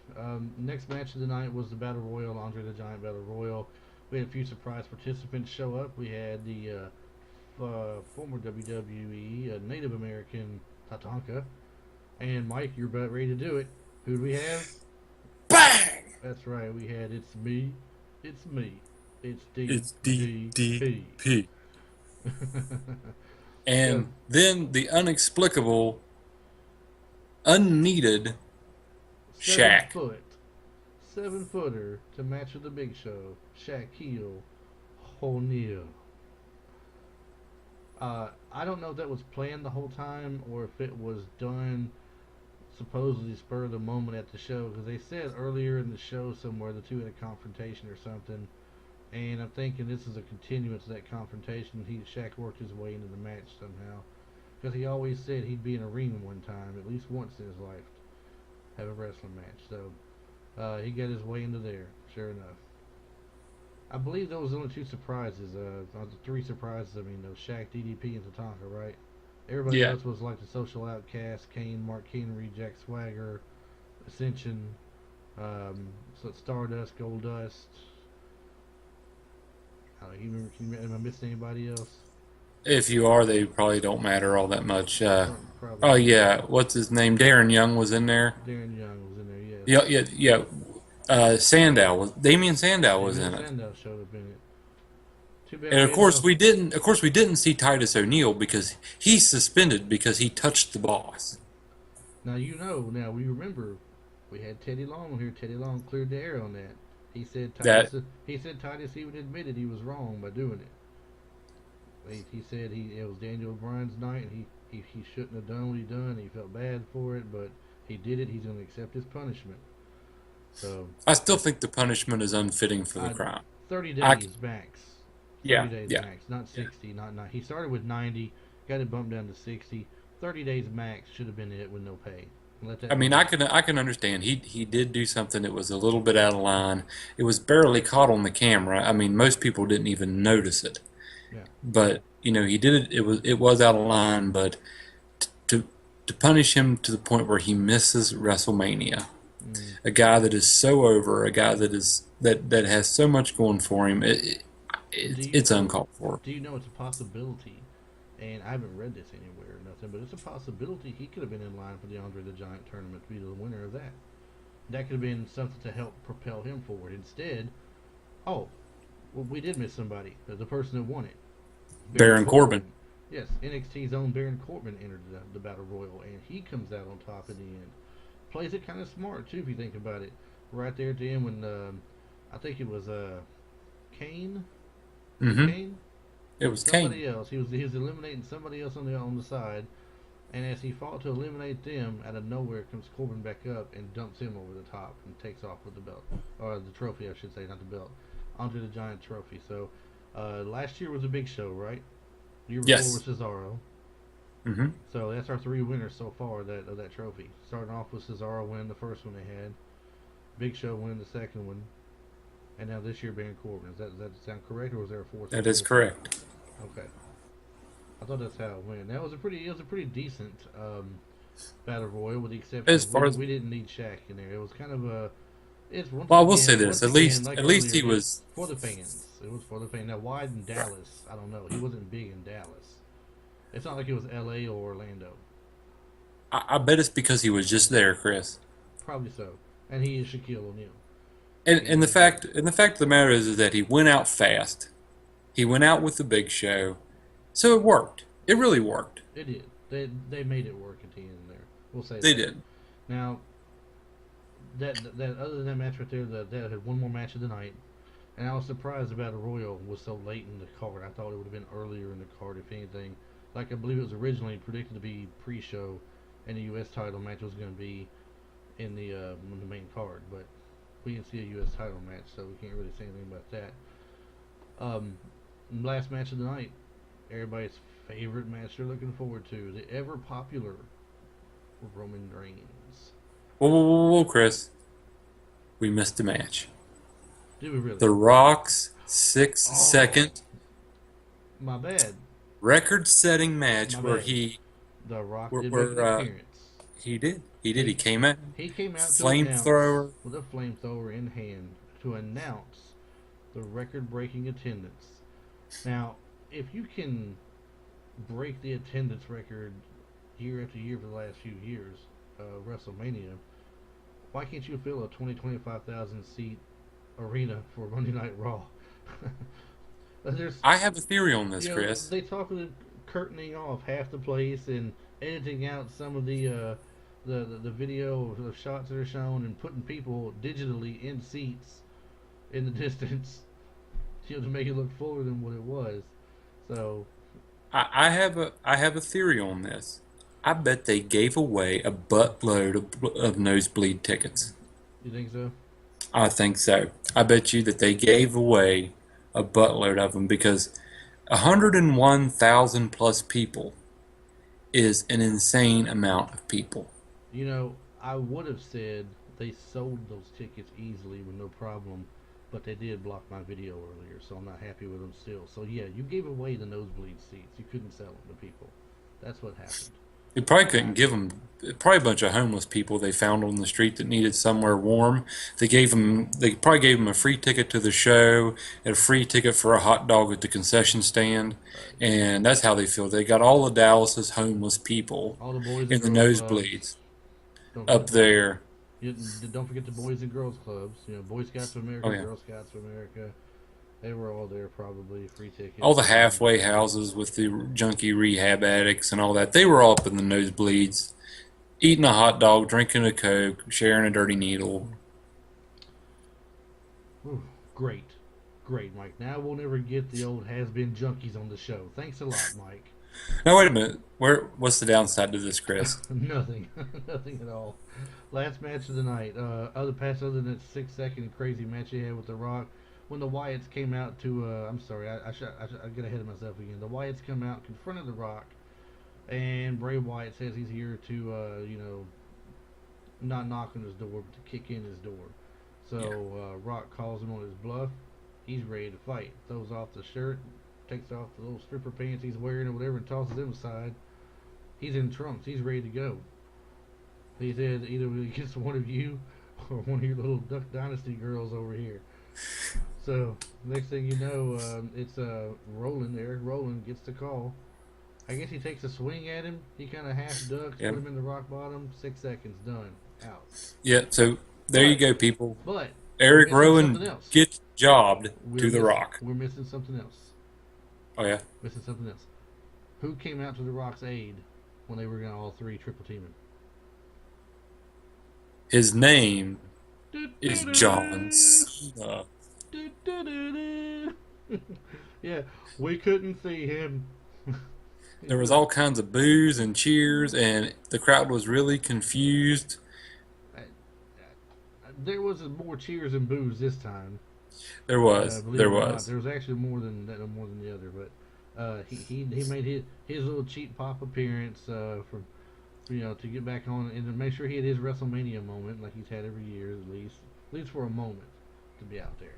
Next match of the night was the Battle Royal, Andre the Giant Battle Royal. We had a few surprise participants show up. We had the former WWE Native American Tatanka, and Mike, you're about ready to do it. Who do we have? Bang! That's right. We had it's me, it's It's DDP. DDP. Yeah, And then the unexplicable, unneeded 7 foot, Shaq. 7 footer to match with the Big Show, Shaquille O'Neal. I don't know if that was planned the whole time or if it was done supposedly spur of the moment at the show, because they said earlier in the show somewhere the two had a confrontation or something, and I'm thinking this is a continuance of that confrontation. Shaq worked his way into the match somehow, because he always said he'd be in a ring one time, at least once in his life, have a wrestling match. So he got his way into there, sure enough. I believe those were only two surprises. The three surprises. I mean, those Shaq, DDP, and Tatanka, right? Everybody Yeah. else was like the social outcast: Kane, Mark Henry, Jack Swagger, Ascension, Stardust, Goldust. Am I missing anybody else? If you are, they probably don't matter all that much. Probably Oh not. yeah, what's his name? Darren Young was in there. Darren Young was in there, yes. Yeah, yeah, yeah. Sandow was Damien Sandow was Damien in it. Sandow showed up in it. Too bad And we of didn't course know. we didn't. Of course we didn't see Titus O'Neil because he's suspended because he touched the boss. Now you know. Now we remember we had Teddy Long here. Teddy Long cleared the air on that. He said That Titus. He said Titus even admitted he was wrong by doing it. He said it was Daniel Bryan's night, and he shouldn't have done what he done. He felt bad for it, but he did it. He's going to accept his punishment. So I still think the punishment is unfitting for the I, crime. 30 I days max. 30 yeah, days yeah, max, not yeah. 60, not 90. He started with 90, got it bumped down to 60. 30 days max should have been it with no pay. Let I that mean, be. I can understand. He did do something that was a little bit out of line. It was barely caught on the camera. I mean, most people didn't even notice it. Yeah. But you know, he did it. It was out of line. But to to punish him to the point where he misses WrestleMania, Mm. a guy that is so over, a guy that has so much going for him, Do you it's know? uncalled for. Do you know it's a possibility? And I haven't read this anywhere or nothing, but it's a possibility he could have been in line for the Andre the Giant tournament to be the winner of that. That could have been something to help propel him forward. Instead, oh, well, we did miss somebody. The person that won it, Baron Baron Corbin. Corbin. Yes, NXT's own Baron Corbin entered the Battle Royal, and he comes out on top in the end. Plays it kind of smart too, if you think about it. Right there at the end when I think it was Kane. Was it Hmm. Kane? It It was was Kane. somebody else. He was eliminating somebody else on the side, and as he fought to eliminate them, out of nowhere comes Corbin back up and dumps him over the top and takes off with the belt, or the trophy, I should say, not the belt, onto the Giant trophy. So last year was a big show, right? The year before was Yes. Cesaro. Hmm. So that's our three winners so far of that trophy. Starting off with Cesaro winning the first one they had, Big Show winning the second one, and now this year Baron Corbin. Does that sound correct, or was there a fourth That one is missing? correct. Okay, I thought that's how it went. That was a pretty decent battle royal, with the exception As of far as we didn't need Shaq in there. It was kind of a it's well, I will say this. once again like At least earlier, he it's was. for the fans. It was for the fans. Now why in Dallas? I don't know. He wasn't big in Dallas. It's not like it was L.A. or Orlando. I bet it's because he was just there, Chris. Probably so. And he is Shaquille O'Neal. And the fact of the matter is that he went out fast. He went out with the big show, so it worked. It really worked. It did. They made it work at the end there. We'll say They that. did. Now that other than that match right there, that had one more match of the night, and I was surprised about the Royal was so late in the card. I thought it would have been earlier in the card, if anything. Like I believe it was originally predicted to be pre-show, and the U.S. title match was going to be in the main card, but we didn't see a U.S. title match, so we can't really say anything about that. Um, Last match of the night, everybody's favorite match they're looking forward to, the ever popular Roman Reigns. Whoa, Chris. We missed a match. Did we really? The Rock's six Oh, second my bad. record setting match My where bad. The Rock did make an where appearance. he did. He did. He He came out, he came out to announce flamethrower. with a flamethrower in hand to announce the record-breaking attendance. Now, if you can break the attendance record year after year for the last few years, WrestleMania, why can't you fill a 25,000 seat arena for Monday Night Raw? There's I have a theory on this, you know, Chris. they talk of the curtaining off half the place and editing out some of the video of shots that are shown and putting people digitally in seats in the distance. to make it look fuller than what it was. So I have a theory on this. I bet they gave away a buttload of nosebleed tickets. you think so? I think so. I bet you that they gave away a buttload of them because 101,000 plus people is an insane amount of people. You know, I would have said they sold those tickets easily with no problem, but they did block my video earlier, so I'm not happy with them still. So yeah, you gave away the nosebleed seats. You couldn't sell them to people. That's what happened. They probably couldn't give them. Probably a bunch of homeless people they found on the street that needed somewhere warm. They gave them. They probably gave them a free ticket to the show and a free ticket for a hot dog at the concession stand, Right. and that's how they feel. They got all of Dallas's homeless people All the boys and in the girls clubs. nosebleeds Don't up forget the there. you, don't forget the boys and girls clubs. You know, Boy Scouts of Oh America, yeah. Girl Scouts of America. They were all there probably free All tickets. the halfway houses with the junkie rehab addicts and all that, they were all up in the nosebleeds, eating a hot dog, drinking a Coke, sharing a dirty needle. Whew, great, great, Mike. Now we'll never get the old has-been junkies on the show. Thanks a lot, Mike. Now, wait a minute. What's the downside to this, Chris? Nothing, nothing at all. Last match of the night. Other than that 6 second crazy match he had with The Rock, when the Wyatts came out to, I'm sorry, I get ahead of myself again. The Wyatts come out, confronted The Rock, and Bray Wyatt says he's here to, not knock on his door, but to kick in his door. So Yeah. Rock calls him on his bluff. He's ready to fight. Throws off the shirt, takes off the little stripper pants he's wearing or whatever, and tosses them aside. He's in trunks. He's ready to go. He said either he gets one of you or one of your little Duck Dynasty girls over here. So next thing you know, it's Roland there. Roland gets the call. I guess he takes a swing at him. He kind of half ducks, Yeah. put him in the rock bottom. 6 seconds, done, out. Yeah, so there you But go, people. but we're Eric missing something Rowan else. gets jobbed to The miss- Rock. We're missing something else. Oh, yeah? Missing something else. Who came out to the Rock's aid when they were going to all three triple team him? His name is John Cena. Yeah, we couldn't see him. There was all kinds of boos and cheers, and the crowd was really confused. There was more cheers and boos this time. There was. Believe it There or not, was. there was actually more than that, more than the other. But he made his little cheap pop appearance from to get back on and to make sure he had his WrestleMania moment like he's had every year at least for a moment to be out there.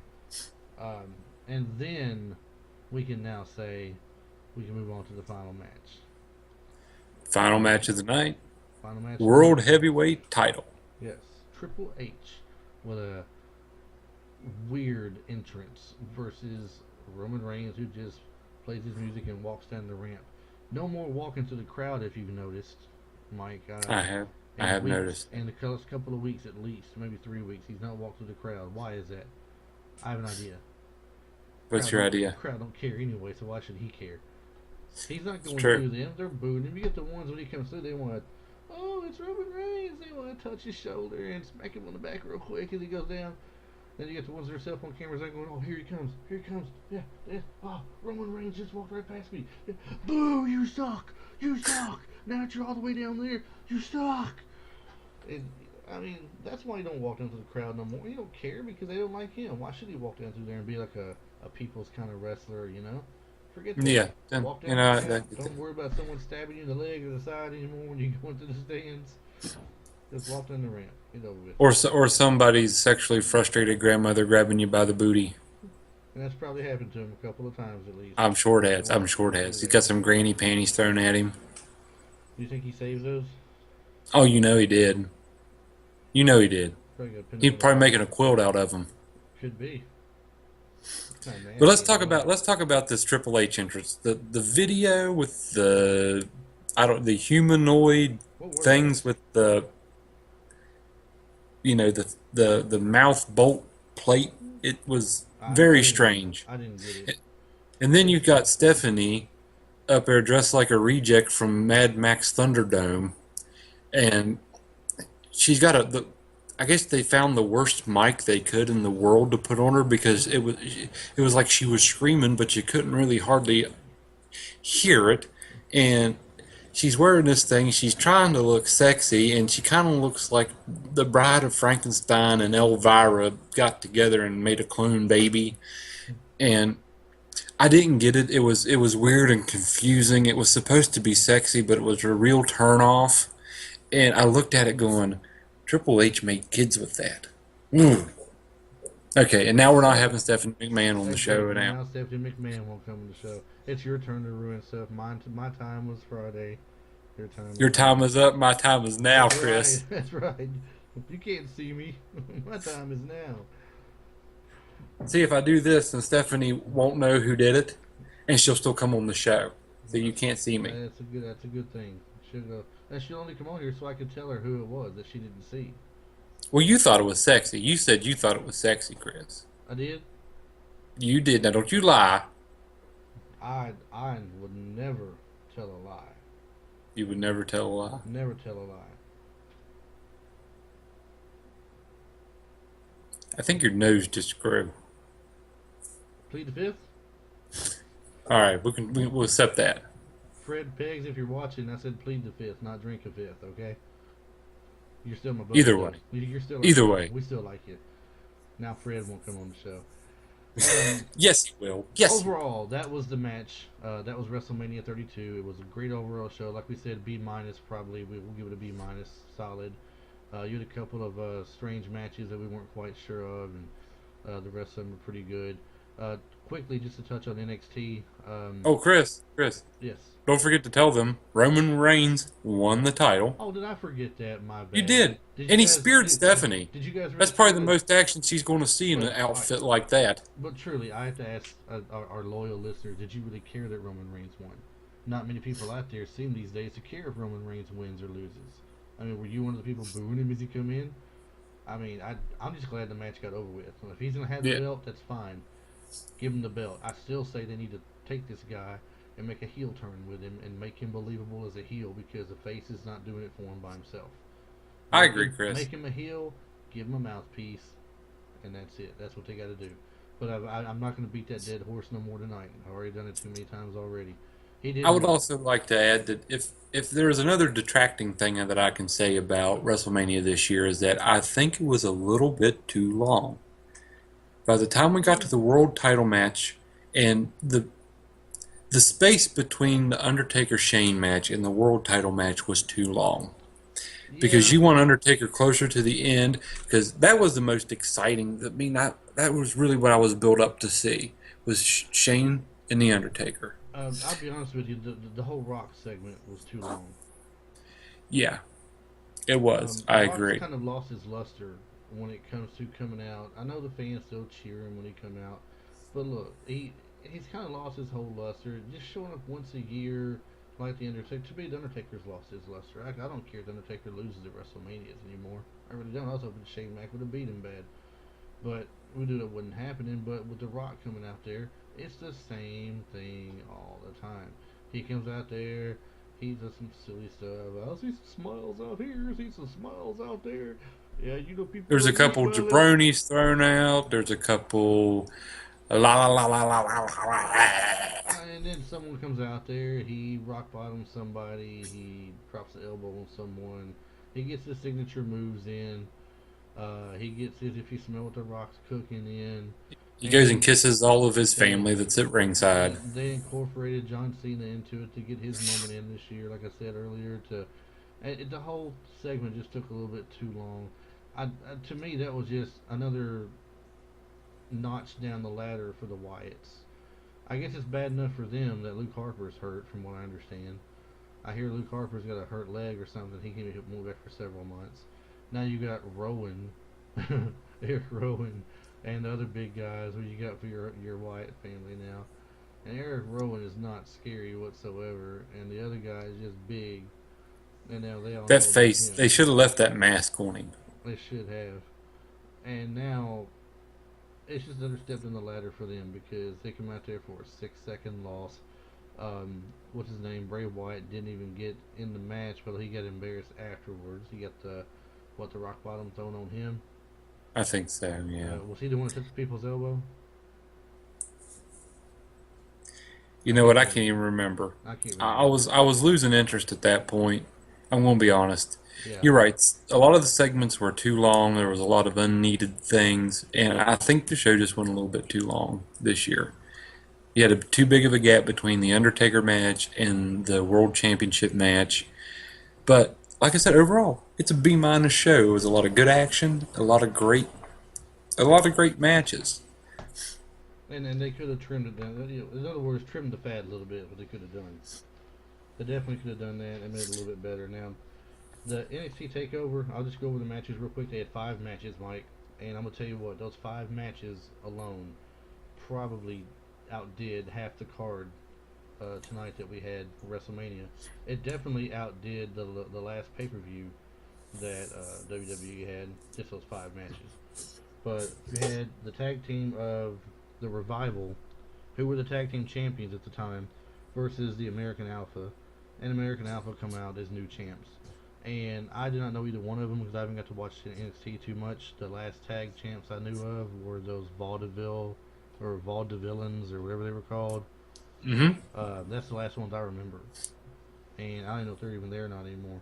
And then we can now say we can move on to the final match. Final match of the night. Final match. World Heavyweight title. Yes, Triple H with a weird entrance versus Roman Reigns, who just plays his music and walks down the ramp. No more walking to the crowd, if you've noticed, Mike. I have. I have noticed. And the last couple of weeks at least, maybe 3 weeks, he's not walked to the crowd. Why is that? I have an idea. What's your idea? The crowd don't care anyway, so why should he care? He's not going true. through them. They're booing him. You get the ones when he comes through, they want to, oh, it's Roman Reigns. They want to touch his shoulder and smack him on the back real quick as he goes down. Then you get the ones that are cell phone cameras. They're going, oh, here he comes. Here he comes. Yeah, yeah. Oh, Roman Reigns just walked right past me. Yeah. Boo, you suck. You suck. Now that you're all the way down there, you suck. And, I mean, that's why you don't walk into the crowd no more. You don't care because they don't like him. Why should he walk down through there and be like a people's kind of wrestler, Forget that. Yeah. Walk down the ramp. Don't worry about someone stabbing you in the leg or the side anymore when you go into the stands. Just walk down the ramp. Get over with. Or somebody's sexually frustrated grandmother grabbing you by the booty. And that's probably happened to him a couple of times at least. I'm sure it has. I'm sure it has. He's got some granny panties thrown at him. Do you think he saves those? Oh, you know he did. You know he did. Probably got pinned He's on the probably wall. making a quilt out of them. Could be. But let's talk about this Triple H entrance. The video with the humanoid What were things with the the mouth bolt plate. It was I very didn't- strange. I didn't get it. And then you've got Stephanie up there dressed like a reject from Mad Max Thunderdome, and she's got I guess they found the worst mic they could in the world to put on her because it was like she was screaming, but you couldn't really hardly hear it. And she's wearing this thing. She's trying to look sexy, and she kind of looks like the Bride of Frankenstein and Elvira got together and made a clone baby. And I didn't get it. It was weird and confusing. It was supposed to be sexy, but it was a real turn off. And I looked at it going, Triple H made kids with that. Mm. Okay, and now we're not having Stephanie McMahon on the show Exactly. now. Now Stephanie McMahon won't come on the show. It's your turn to ruin stuff. My time was Friday. Your time Your is now. time is up. My time is now, That's right. Chris. That's right. You can't see me. My time is now. See, if I do this, then Stephanie won't know who did it, and she'll still come on the show. So you can't see me. That's a good thing. She'll only come on here so I could tell her who it was that she didn't see. Well, you thought it was sexy. You said you thought it was sexy, Chris. I did. You did. Now, don't you lie. I would never tell a lie. You would never tell a lie. Never tell a lie. I think your nose just grew. Plead the fifth. All right, we'll accept that. Fred Peggs, if you're watching, I said plead the fifth, not drink a fifth. Okay. You're still my buddy. Either way. You're still Either way. We still like you. Now Fred won't come on the show. Yes, he will. Yes. Overall, that was the match. That was WrestleMania 32. It was a great overall show. Like we said, B minus probably. We'll give it a B minus, solid. You had a couple of strange matches that we weren't quite sure of, and the rest of them were pretty good. Quickly, just to touch on NXT. Oh, Chris, Yes. don't forget to tell them Roman Reigns won the title. Oh, did I forget that? My bad. You did. Did And you he guys, speared Stephanie. did you guys really That's probably feel the that- most action she's going to see in an outfit like that. But truly, I have to ask our loyal listeners: did you really care that Roman Reigns won? Not many people out there seem these days to care if Roman Reigns wins or loses. I mean, were you one of the people booing him as he come in? I mean, I'm just glad the match got over with. If he's gonna have the Yeah. belt, that's fine. Give him the belt. I still say they need to take this guy and make a heel turn with him and make him believable as a heel because the face is not doing it for him by himself. I agree, Chris. Make him a heel, give him a mouthpiece, and that's it. That's what they got to do. But I'm not going to beat that dead horse no more tonight. I've already done it too many times already. He did. I would also like to add that if there is another detracting thing that I can say about WrestleMania this year is that I think it was a little bit too long. By the time we got to the world title match and the space between the Undertaker Shane match and the world title match was too long. Because you want Undertaker closer to the end, because that was the most exciting. I mean, that was really what I was built up to see, was Shane and the Undertaker. I'll be honest with you, the whole Rock segment was too long. Yeah, it was. I Rock's agree. kind of lost his luster when it comes to coming out. I know the fans still cheer him when he come out, but look, he's kind of lost his whole luster. Just showing up once a year, like the Undertaker. To me, the Undertaker's lost his luster. I don't care if the Undertaker loses at WrestleManias anymore. I really don't. I was hoping Shane Mac would have beat him bad, but we knew that wasn't happening. But with The Rock coming out there, it's the same thing all the time. He comes out there. He does some silly stuff. I see some smiles out here. I see some smiles out there. Yeah, you know people. There's a like couple me smiling. jabronis thrown out. There's a couple la la la la la la la. And then someone comes out there. He rock bottoms somebody. He drops the elbow on someone. He gets his signature moves in. He gets his if you smell what the Rock's cooking in. He goes and kisses all of his family that's at ringside. They incorporated John Cena into it to get his moment in this year. Like I said earlier, the whole segment just took a little bit too long. To me, that was just another notch down the ladder for the Wyatts. I guess it's bad enough for them that Luke Harper's hurt, from what I understand. I hear Luke Harper's got a hurt leg or something. He can't be moved back for several months. Now you got Rowan, Eric Rowan, and the other big guys who you got for your Wyatt family now. And Eric Rowan is not scary whatsoever, and the other guy is just big. And now they all That know face, him. they should have left that mask on him. They should have. And now it's just another step in the ladder for them because they come out there for a 6-second loss. What's his name? Bray Wyatt didn't even get in the match, but he got embarrassed afterwards. He got the What, the rock bottom thrown on him? I think so. Yeah. Was he the one that took the people's elbow? You I know can't what? I can't remember. even remember. I can't I remember. was I was losing interest at that point. I'm gonna be honest. Yeah. You're right. A lot of the segments were too long. There was a lot of unneeded things, and I think the show just went a little bit too long this year. You had too big of a gap between the Undertaker match and the World Championship match. But like I said, overall, it's a B minus show. It was a lot of good action, a lot of great matches. And they could have trimmed it down. In other words, trimmed the fat a little bit. What they could have done. They definitely could have done that and made it a little bit better. Now, the NXT Takeover. I'll just go over the matches real quick. They had 5 matches, Mike, and I'm gonna tell you what. Those 5 matches alone probably outdid half the card tonight that we had for WrestleMania. It definitely outdid the last pay per view that WWE had. Just those 5 matches. But we had the tag team of the Revival, who were the tag team champions at the time, versus the American Alpha, and American Alpha come out as new champs. And I did not know either one of them because I haven't got to watch NXT too much. The last tag champs I knew of were those Vaudeville or Vaudevillains or whatever they were called. Hmm. That's the last ones I remember, and I don't know if they're even there or not anymore.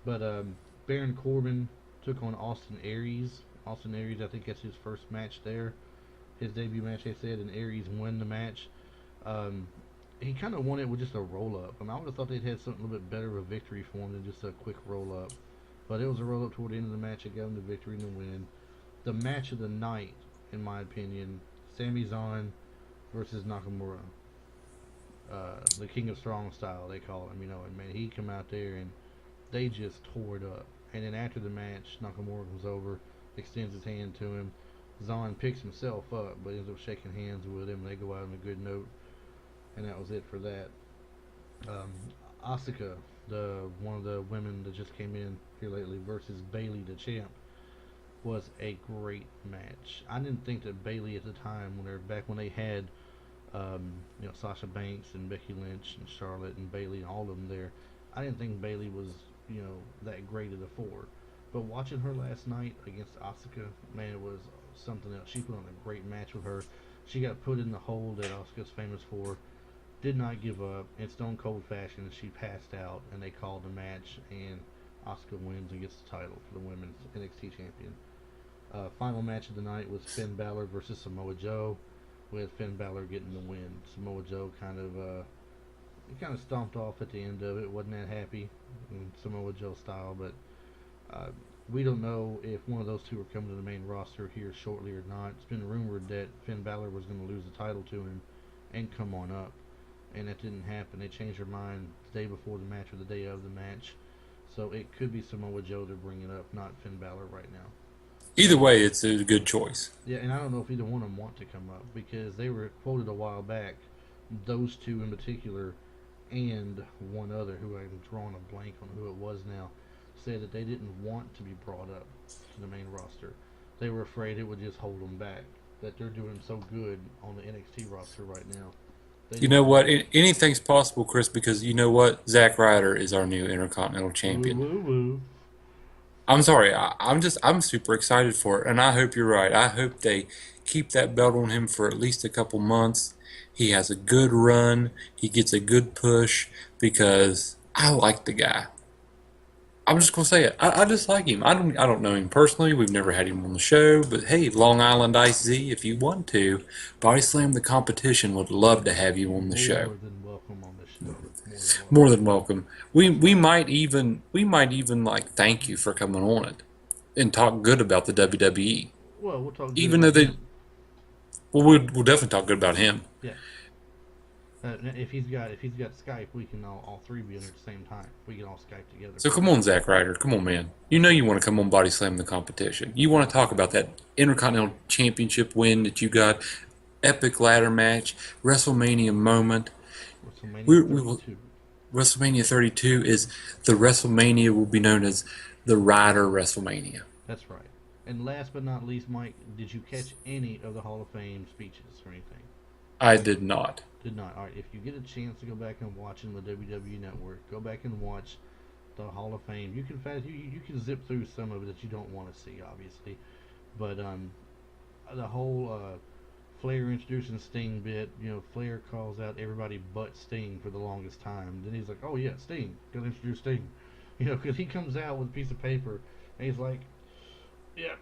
But Baron Corbin took on Austin Aries. Austin Aries, I think that's his first match there, his debut match. They said, and Aries won the match. Um, he kind of won it with just a roll up. I mean, I would have thought they'd had something a little bit better of a victory for him than just a quick roll up. But it was a roll up toward the end of the match that got him the victory and the win. The match of the night, in my opinion, Sami Zayn versus Nakamura. The King of Strong Style, they call him. You know, and man, he come out there and they just tore it up. And then after the match, Nakamura comes over, extends his hand to him. Zayn picks himself up, but ends up shaking hands with him. They go out on a good note, and that was it for that. Um, Asuka, the one of the women that just came in here lately, versus Bailey, the champ, was a great match. I didn't think that Bailey at the time, when they had, Sasha Banks and Becky Lynch and Charlotte and Bailey and all of them there, I didn't think Bailey was, that great at the four. But watching her last night against Asuka, man, it was something else. She put on a great match with her. She got put in the hole that Asuka's famous for. Did not give up. In Stone Cold fashion, she passed out, and they called the match, and Asuka wins and gets the title for the women's NXT champion. Final match of the night was Finn Balor versus Samoa Joe, with Finn Balor getting the win. Samoa Joe kind of stomped off at the end of it. Wasn't that happy in Samoa Joe style, but uh, we don't know if one of those two are coming to the main roster here shortly or not. It's been rumored that Finn Balor was going to lose the title to him and come on up, and that didn't happen. They changed their mind the day before the match or the day of the match, so it could be Samoa Joe they're bringing up, not Finn Balor right now. Either way, it's a good choice. Yeah, and I don't know if either one of them want to come up because they were quoted a while back, those two in particular, and one other who I'm drawing a blank on who it was now, said that they didn't want to be brought up to the main roster. They were afraid it would just hold them back. That they're doing so good on the NXT roster right now. They You didn't know want what? Anything's possible, Chris, because you know what? Zack Ryder is our new Intercontinental to. Woo Champion. woo woo. I'm sorry. I'm super excited for it, and I hope you're right. I hope they keep that belt on him for at least a couple months. He has a good run. He gets a good push because I like the guy. I'm just gonna say it. I just like him. I don't know him personally. We've never had him on the show, but hey, Long Island Ice Z, if you want to, Body Slam the Competition would love to have you on the show. More than welcome on the show. More than More welcome. than welcome. We might even like thank you for coming on it and talk good about the WWE. Well, we'll talk good Even though about they, him. well, we'll definitely talk good about him. Yeah. If he's got Skype, we can all three be in at the same time. We can all Skype together. So come on, Zack Ryder. Come on, man. You know you want to come on Body Slam the Competition. You want to talk about that Intercontinental Championship win that you got, epic ladder match, WrestleMania moment. WrestleMania We will, 32. WrestleMania 32 is the WrestleMania will be known as the Ryder WrestleMania. That's right. And last but not least, Mike, did you catch any of the Hall of Fame speeches or anything? I did not. Did not. All right. If you get a chance to go back and watch on the WWE Network, go back and watch the Hall of Fame. You can you can zip through some of it that you don't want to see, obviously, but the whole Flair introducing Sting bit, Flair calls out everybody but Sting for the longest time. Then he's like, "Oh yeah, Sting, gotta introduce Sting," because he comes out with a piece of paper and he's like, "Yeah,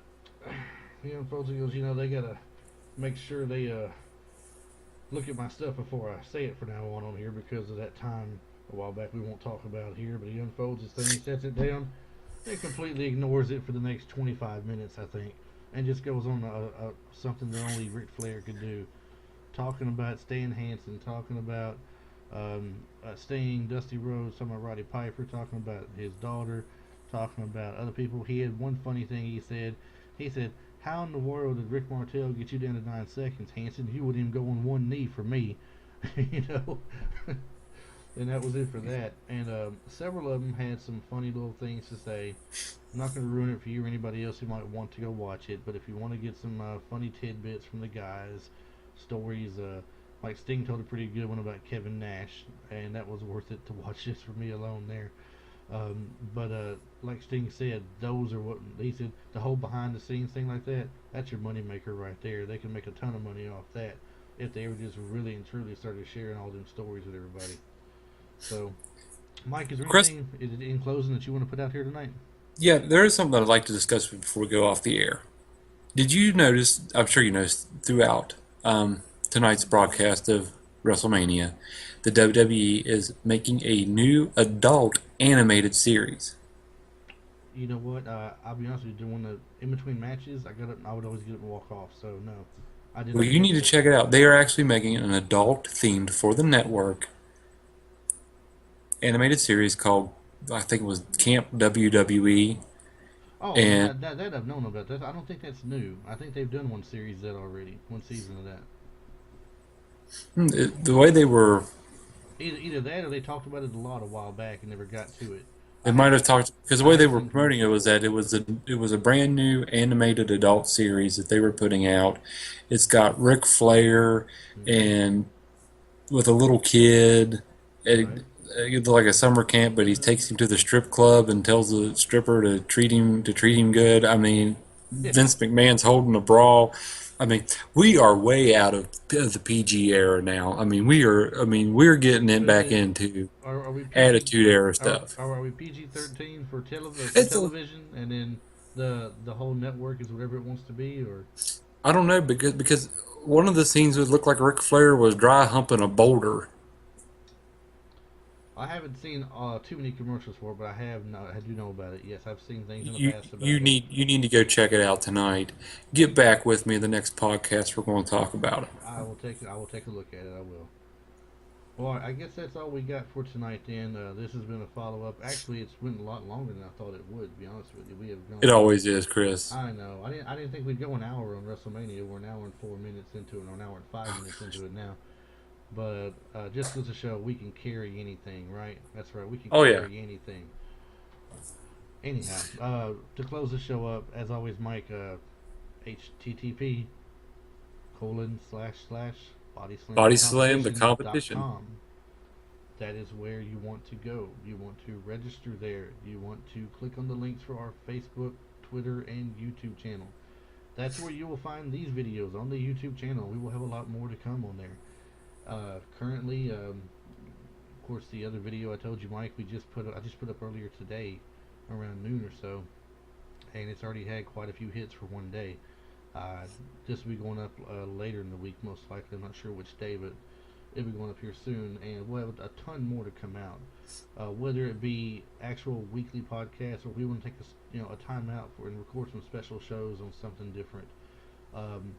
folks," he goes, they gotta make sure they look at my stuff before I say it for now on here because of that time a while back we won't talk about it here." But he unfolds his thing, sets it down, and completely ignores it for the next 25 minutes, I think, and just goes on something that only Ric Flair could do, talking about Stan Hansen, talking about Sting, Dusty Rhodes, talking about Roddy Piper, talking about his daughter, talking about other people. He had one funny thing he said. He said, "How in the world did Rick Martel get you down to 9 seconds, Hansen? You wouldn't even go on one knee for me." you know. And that was it for that. And several of them had some funny little things to say. I'm not going to ruin it for you or anybody else who might want to go watch it, but if you want to get some funny tidbits from the guys, stories, like Sting told a pretty good one about Kevin Nash, and that was worth it to watch just for me alone there. But like Sting said, those are what he said. The whole behind the scenes thing like that, that's your money maker right there. They can make a ton of money off that if they ever just really and truly started sharing all them stories with everybody. So, Mike, is there Chris, anything in closing that you want to put out here tonight? yeah, there is something I'd like to discuss before we go off the air. Did you notice? I'm sure you noticed throughout tonight's broadcast of WrestleMania, the WWE is making a new adult animated series. You know what? I'll be honest with you. Doing the in between matches, I would always get up and walk off. So no, I did Well, not you need notice to that. check it out. They are actually making an adult themed for the network animated series called, I think it was Camp WWE. Oh, no, And that I've known about. That I don't think that's new. I think they've done one series that already, one season of that. the way they were, Either that or they talked about it a lot a while back and never got to it. they I might have have talked because the I way they have were seen promoting it commercials was for it. that it was a brand new animated adult series that they were putting out. It's got Ric Flair Mm-hmm. and with a little kid. Right. It's like a summer camp, but he takes him to the strip club and tells the stripper to treat him good. I mean, Yeah. Vince McMahon's holding a brawl. I mean, we are way out of the PG era now. I mean, we're getting it So is back it? into Are we PG? attitude era stuff. Are we PG-13 for for It's a, television, and then the whole network is whatever it wants to be, or I don't know because one of the scenes would look like Ric Flair was dry humping a boulder. I haven't seen too many commercials for it, but I do know about it. Yes, I've seen things in the You past you about it. need you need to go check it out tonight. Get back with me the next podcast. We're going to talk about it. I will take a look at it. I will. Well, I guess that's all we got for tonight. Then this has been a follow up. Actually, it's been a lot longer than I thought it would. To be honest with you, we have It gone. always is, Chris. I know. I didn't think we'd go an hour on WrestleMania. We're an hour and 4 minutes into it, or an hour and 5 minutes into it now. But just goes to show we can carry anything, right? That's right. We can Oh yeah. carry anything. Anyhow, to close the show up, as always, Mike, http colon slash slash Body slam the competition. bodyslamthecompetition.com. That is where you want to go. You want to register there. You want to click on the links for our Facebook, Twitter, and YouTube channel. That's where you will find these videos on the YouTube channel. We will have a lot more to come on there. Currently, of course, the other video I told you, Mike, I just put up earlier today, around noon or so, and it's already had quite a few hits for one day. This will be going up later in the week, most likely. I'm not sure which day, but it'll be going up here soon, and we'll have a ton more to come out. Whether it be actual weekly podcasts, or we want to take a time out for and record some special shows on something different. Um,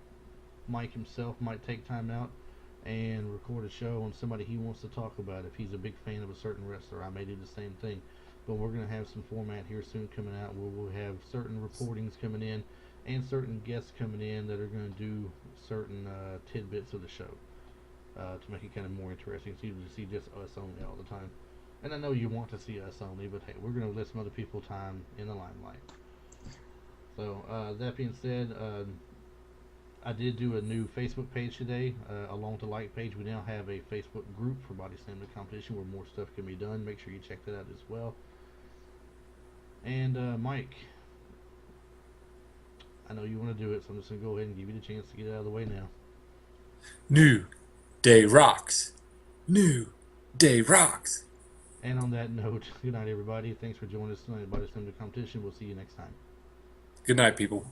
Mike himself might take time out and record a show on somebody he wants to talk about. If he's a big fan of a certain wrestler, I may do the same thing. But we're going to have some format here soon coming out where we'll have certain reportings coming in and certain guests coming in that are going to do certain tidbits of the show to make it kind of more interesting. So you to see just us only all the time. And I know you want to see us only, but hey, we're going to let some other people time in the limelight. So that being said, I did do a new Facebook page today, along with the like page. We now have a Facebook group for Bodyslam The Competition where more stuff can be done. Make sure you check that out as well. And Mike, I know you want to do it, so I'm just gonna go ahead and give you the chance to get it out of the way now. New Day rocks. New Day rocks. And on that note, good night, everybody. Thanks for joining us tonight at Bodyslam The Competition. We'll see you next time. Good night, people.